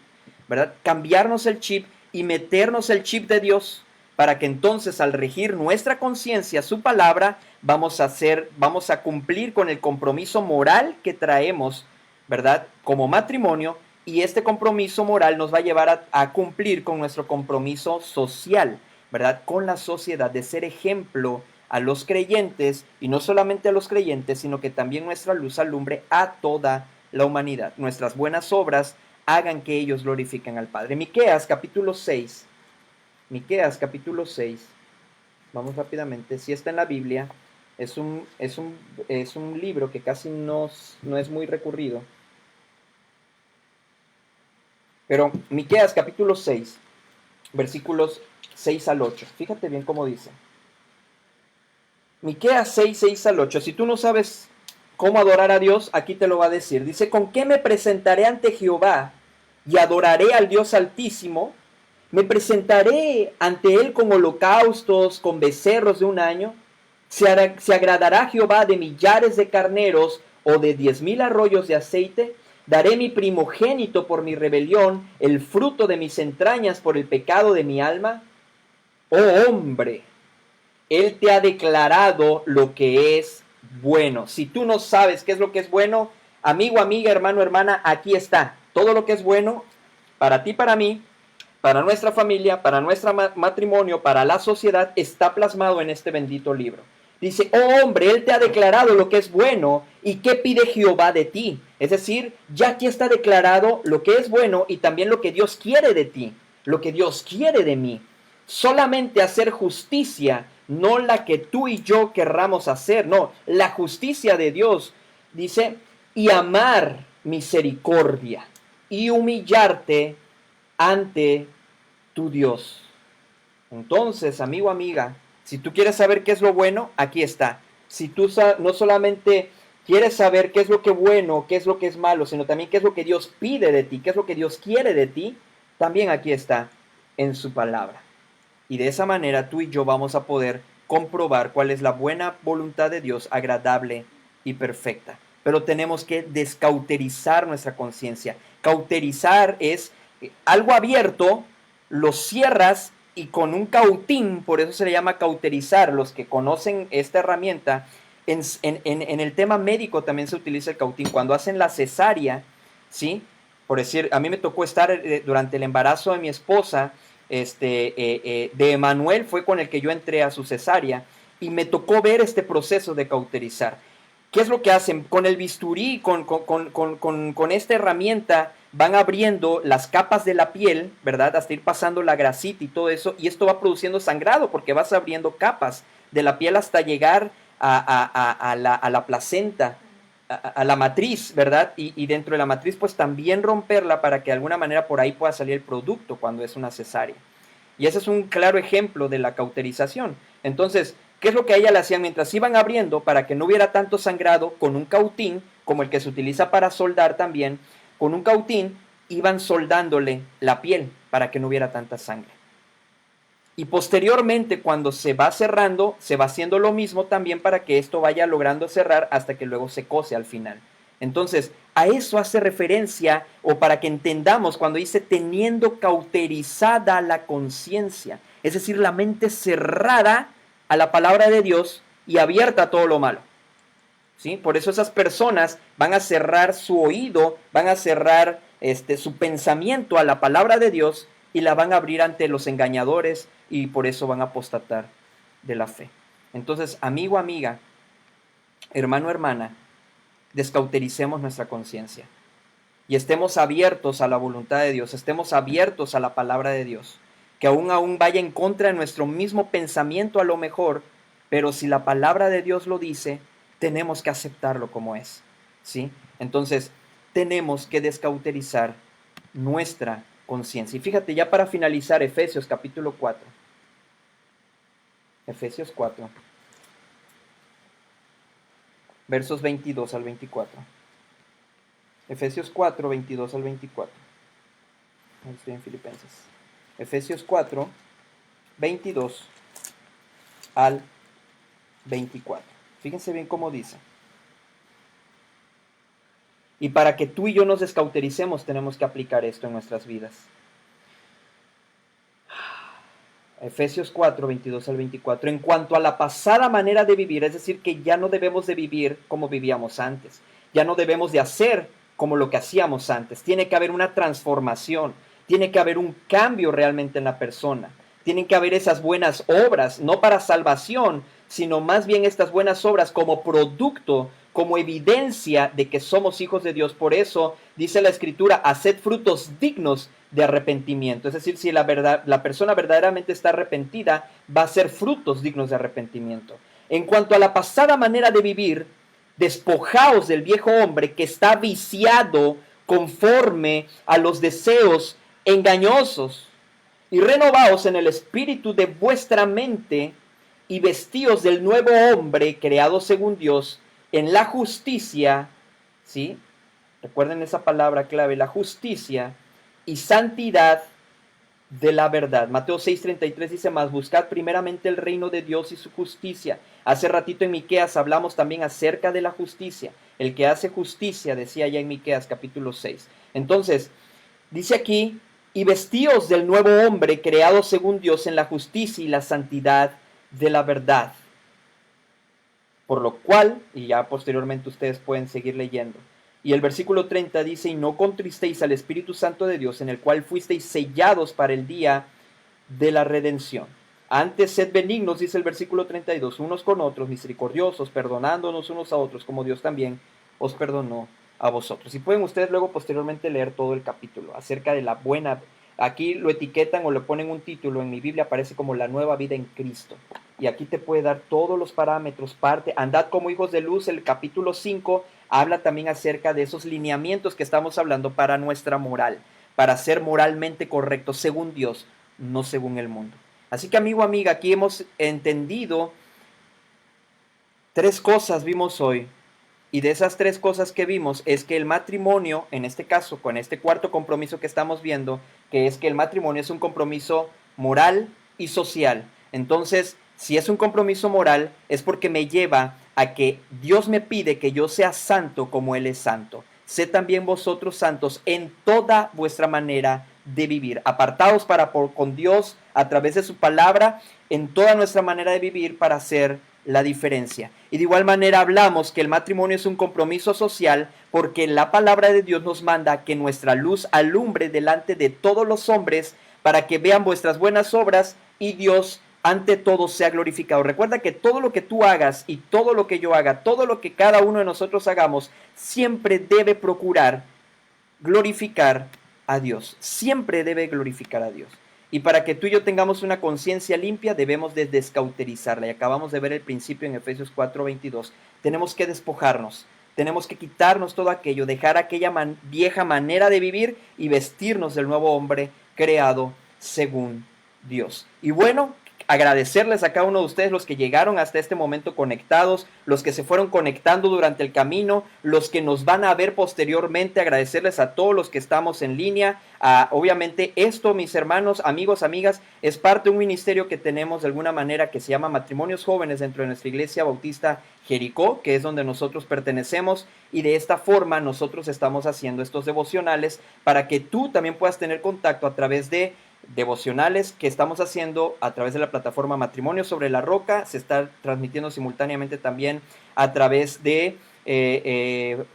¿verdad? Cambiarnos el chip y meternos el chip de Dios, para que entonces al regir nuestra conciencia, su palabra, vamos a cumplir con el compromiso moral que traemos, ¿verdad? Como matrimonio, y este compromiso moral nos va a llevar a cumplir con nuestro compromiso social, ¿verdad? Con la sociedad, de ser ejemplo a los creyentes, y no solamente a los creyentes, sino que también nuestra luz alumbre a toda la humanidad. Nuestras buenas obras hagan que ellos glorifiquen al Padre. Miqueas capítulo 6. Miqueas capítulo 6, vamos rápidamente, si está en la Biblia, es un libro que casi no es muy recurrido, pero Miqueas capítulo 6, versículos 6 al 8, fíjate bien cómo dice, Miqueas 6, 6 al 8, si tú no sabes cómo adorar a Dios, aquí te lo va a decir, dice, ¿con qué me presentaré ante Jehová y adoraré al Dios Altísimo? ¿Me presentaré ante él con holocaustos, con becerros de un año? ¿Se agradará Jehová de millares de carneros o de 10,000 arroyos de aceite? Daré mi primogénito por mi rebelión, el fruto de mis entrañas por el pecado de mi alma. Oh hombre, Él te ha declarado lo que es bueno. Si tú no sabes qué es lo que es bueno, amigo, amiga, hermano, hermana, aquí está. Todo lo que es bueno para ti, para mí, para nuestra familia, para nuestro matrimonio, para la sociedad, está plasmado en este bendito libro. Dice, oh hombre, Él te ha declarado lo que es bueno y qué pide Jehová de ti. Es decir, ya aquí está declarado lo que es bueno y también lo que Dios quiere de ti, lo que Dios quiere de mí. Solamente hacer justicia, no la que tú y yo querramos hacer, no, la justicia de Dios. Dice, y amar misericordia y humillarte ante tu Dios. Entonces, amigo, amiga, si tú quieres saber qué es lo bueno, aquí está. Si tú no solamente quieres saber qué es lo que es bueno, qué es lo que es malo, sino también qué es lo que Dios pide de ti, qué es lo que Dios quiere de ti, también aquí está en su palabra. Y de esa manera tú y yo vamos a poder comprobar cuál es la buena voluntad de Dios, agradable y perfecta. Pero tenemos que descauterizar nuestra conciencia. Cauterizar es algo abierto, lo cierras y con un cautín, por eso se le llama cauterizar. Los que conocen esta herramienta, en el tema médico también se utiliza el cautín. Cuando hacen la cesárea, ¿sí? Por decir, a mí me tocó estar durante el embarazo de mi esposa, de Emanuel, fue con el que yo entré a su cesárea, y me tocó ver este proceso de cauterizar. ¿Qué es lo que hacen? Con el bisturí, con esta herramienta, van abriendo las capas de la piel, ¿verdad? Hasta ir pasando la grasita y todo eso, y esto va produciendo sangrado porque vas abriendo capas de la piel hasta llegar a la placenta, a la matriz, ¿verdad? Y dentro de la matriz, pues también romperla para que de alguna manera por ahí pueda salir el producto cuando es una cesárea. Y ese es un claro ejemplo de la cauterización. Entonces, ¿qué es lo que a ella le hacían? Mientras iban abriendo, para que no hubiera tanto sangrado, con un cautín, como el que se utiliza para soldar también, con un cautín iban soldándole la piel para que no hubiera tanta sangre. Y posteriormente, cuando se va cerrando, se va haciendo lo mismo también para que esto vaya logrando cerrar hasta que luego se cose al final. Entonces, a eso hace referencia, o para que entendamos cuando dice teniendo cauterizada la conciencia, es decir, la mente cerrada a la palabra de Dios y abierta a todo lo malo. ¿Sí? Por eso esas personas van a cerrar su oído, van a cerrar su pensamiento a la palabra de Dios y la van a abrir ante los engañadores y por eso van a apostatar de la fe. Entonces, amigo, amiga, hermano, hermana, descautericemos nuestra conciencia y estemos abiertos a la voluntad de Dios, estemos abiertos a la palabra de Dios, que aún vaya en contra de nuestro mismo pensamiento a lo mejor, pero si la palabra de Dios lo dice, tenemos que aceptarlo como es, ¿sí? Entonces, tenemos que descauterizar nuestra conciencia. Y fíjate, ya para finalizar, Efesios capítulo 4. Efesios 4, versos 22 al 24. Efesios 4, 22 al 24. Estoy en Filipenses. Efesios 4, 22 al 24. Fíjense bien cómo dice. Y para que tú y yo nos descautericemos, tenemos que aplicar esto en nuestras vidas. Efesios 4, 22 al 24. En cuanto a la pasada manera de vivir, es decir, que ya no debemos de vivir como vivíamos antes. Ya no debemos de hacer como lo que hacíamos antes. Tiene que haber una transformación. Tiene que haber un cambio realmente en la persona. Tienen que haber esas buenas obras, no para salvación, sino más bien estas buenas obras como producto, como evidencia de que somos hijos de Dios. Por eso dice la Escritura, haced frutos dignos de arrepentimiento. Es decir, si la persona verdaderamente está arrepentida, va a ser frutos dignos de arrepentimiento. En cuanto a la pasada manera de vivir, despojaos del viejo hombre que está viciado conforme a los deseos engañosos y renovaos en el espíritu de vuestra mente y vestíos del nuevo hombre creado según Dios en la justicia, ¿sí? Recuerden esa palabra clave, la justicia y santidad de la verdad. Mateo 6:33 dice más, buscad primeramente el reino de Dios y su justicia. Hace ratito en Miqueas hablamos también acerca de la justicia. el que hace justicia, decía ya en Miqueas capítulo 6. Entonces, dice aquí, y vestíos del nuevo hombre creado según Dios en la justicia y la santidad de la verdad. Por lo cual, y ya posteriormente ustedes pueden seguir leyendo. Y el versículo 30 dice, y no contristéis al Espíritu Santo de Dios, en el cual fuisteis sellados para el día de la redención. Antes sed benignos, dice el versículo 32, unos con otros, misericordiosos, perdonándonos unos a otros, como Dios también os perdonó a vosotros. Y pueden ustedes luego posteriormente leer todo el capítulo acerca de la buena. Aquí lo etiquetan o le ponen un título, en mi Biblia aparece como la nueva vida en Cristo. Y aquí te puede dar todos los parámetros, parte, andad como hijos de luz, el capítulo 5 habla también acerca de esos lineamientos que estamos hablando para nuestra moral, para ser moralmente correctos según Dios, no según el mundo. Así que amigo, amiga, aquí hemos entendido 3 cosas vimos hoy. Y de esas 3 cosas que vimos es que el matrimonio, en este caso, con este cuarto compromiso que estamos viendo, que es que el matrimonio es un compromiso moral y social. Entonces, si es un compromiso moral, es porque me lleva a que Dios me pide que yo sea santo como Él es santo. Sed también vosotros santos en toda vuestra manera de vivir, apartados con Dios a través de su palabra, en toda nuestra manera de vivir para hacer la diferencia. Y de igual manera hablamos que el matrimonio es un compromiso social porque la palabra de Dios nos manda que nuestra luz alumbre delante de todos los hombres para que vean vuestras buenas obras y Dios ante todo sea glorificado. Recuerda que todo lo que tú hagas y todo lo que yo haga, todo lo que cada uno de nosotros hagamos, siempre debe procurar glorificar a Dios. Siempre debe glorificar a Dios. Y para que tú y yo tengamos una conciencia limpia, debemos de descauterizarla. Y acabamos de ver el principio en Efesios 4:22. Tenemos que despojarnos, tenemos que quitarnos todo aquello, dejar aquella vieja manera de vivir y vestirnos del nuevo hombre creado según Dios. Y bueno, agradecerles a cada uno de ustedes, los que llegaron hasta este momento conectados, los que se fueron conectando durante el camino, los que nos van a ver posteriormente, agradecerles a todos los que estamos en línea. Obviamente esto, mis hermanos, amigos, amigas, es parte de un ministerio que tenemos de alguna manera que se llama Matrimonios Jóvenes dentro de nuestra iglesia bautista Jericó, que es donde nosotros pertenecemos, y de esta forma nosotros estamos haciendo estos devocionales para que tú también puedas tener contacto a través de devocionales que estamos haciendo a través de la plataforma Matrimonio sobre la Roca. Se está transmitiendo simultáneamente también a través de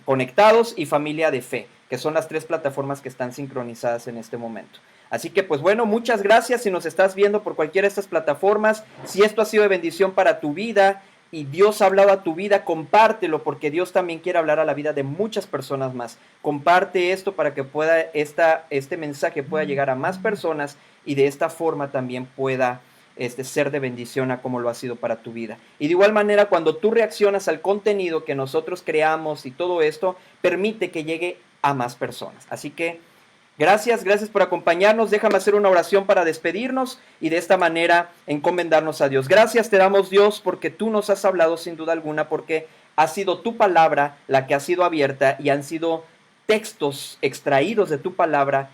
Conectados y Familia de Fe, que son las 3 plataformas que están sincronizadas en este momento. Así que pues bueno, muchas gracias si nos estás viendo por cualquiera de estas plataformas. Si esto ha sido de bendición para tu vida y Dios ha hablado a tu vida, compártelo, porque Dios también quiere hablar a la vida de muchas personas más. Comparte esto para que pueda este mensaje pueda llegar a más personas y de esta forma también pueda ser de bendición a como lo ha sido para tu vida. Y de igual manera, cuando tú reaccionas al contenido que nosotros creamos y todo esto, permite que llegue a más personas. Así que gracias por acompañarnos. Déjame hacer una oración para despedirnos y de esta manera encomendarnos a Dios. Gracias te damos, Dios, porque tú nos has hablado sin duda alguna, porque ha sido tu palabra la que ha sido abierta y han sido textos extraídos de tu palabra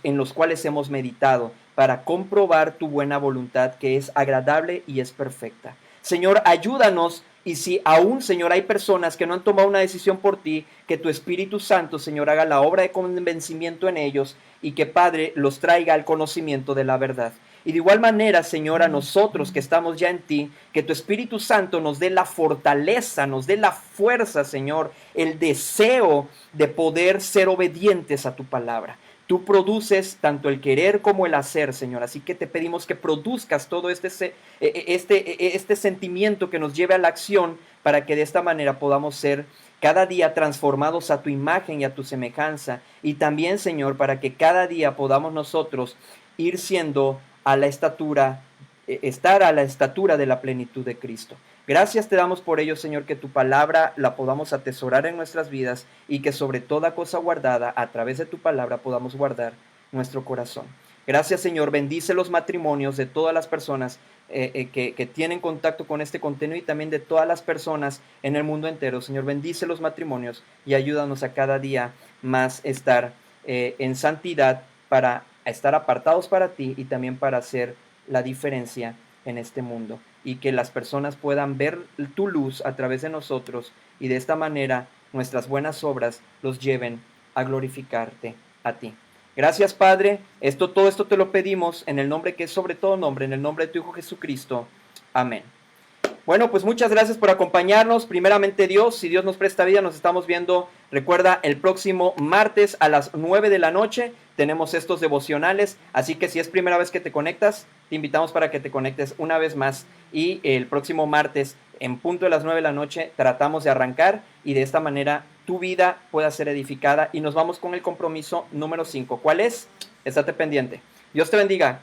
en los cuales hemos meditado para comprobar tu buena voluntad, que es agradable y es perfecta. Señor, ayúdanos. Y si aún, Señor, hay personas que no han tomado una decisión por ti, que tu Espíritu Santo, Señor, haga la obra de convencimiento en ellos y que, Padre, los traiga al conocimiento de la verdad. Y de igual manera, Señor, a nosotros que estamos ya en ti, que tu Espíritu Santo nos dé la fortaleza, nos dé la fuerza, Señor, el deseo de poder ser obedientes a tu palabra. Tú produces tanto el querer como el hacer, Señor. Así que te pedimos que produzcas todo este sentimiento que nos lleve a la acción para que de esta manera podamos ser cada día transformados a tu imagen y a tu semejanza. Y también, Señor, para que cada día podamos nosotros ir siendo a la estatura, estar a la estatura de la plenitud de Cristo. Gracias te damos por ello, Señor, que tu palabra la podamos atesorar en nuestras vidas y que sobre toda cosa guardada, a través de tu palabra, podamos guardar nuestro corazón. Gracias, Señor. Bendice los matrimonios de todas las personas que tienen contacto con este contenido y también de todas las personas en el mundo entero. Señor, bendice los matrimonios y ayúdanos a cada día más estar en santidad para estar apartados para ti y también para hacer la diferencia en este mundo, y que las personas puedan ver tu luz a través de nosotros y de esta manera nuestras buenas obras los lleven a glorificarte a ti. Gracias, Padre. Todo esto te lo pedimos en el nombre que es sobre todo nombre, en el nombre de tu Hijo Jesucristo. Amén. Bueno, pues muchas gracias por acompañarnos. Primeramente Dios, si Dios nos presta vida, nos estamos viendo, recuerda, el próximo martes a las 9 de la noche. Tenemos estos devocionales, así que si es primera vez que te conectas, te invitamos para que te conectes una vez más. Y el próximo martes, en punto de las 9 de la noche, tratamos de arrancar y de esta manera tu vida pueda ser edificada. Y nos vamos con el compromiso número 5. ¿Cuál es? Estate pendiente. Dios te bendiga.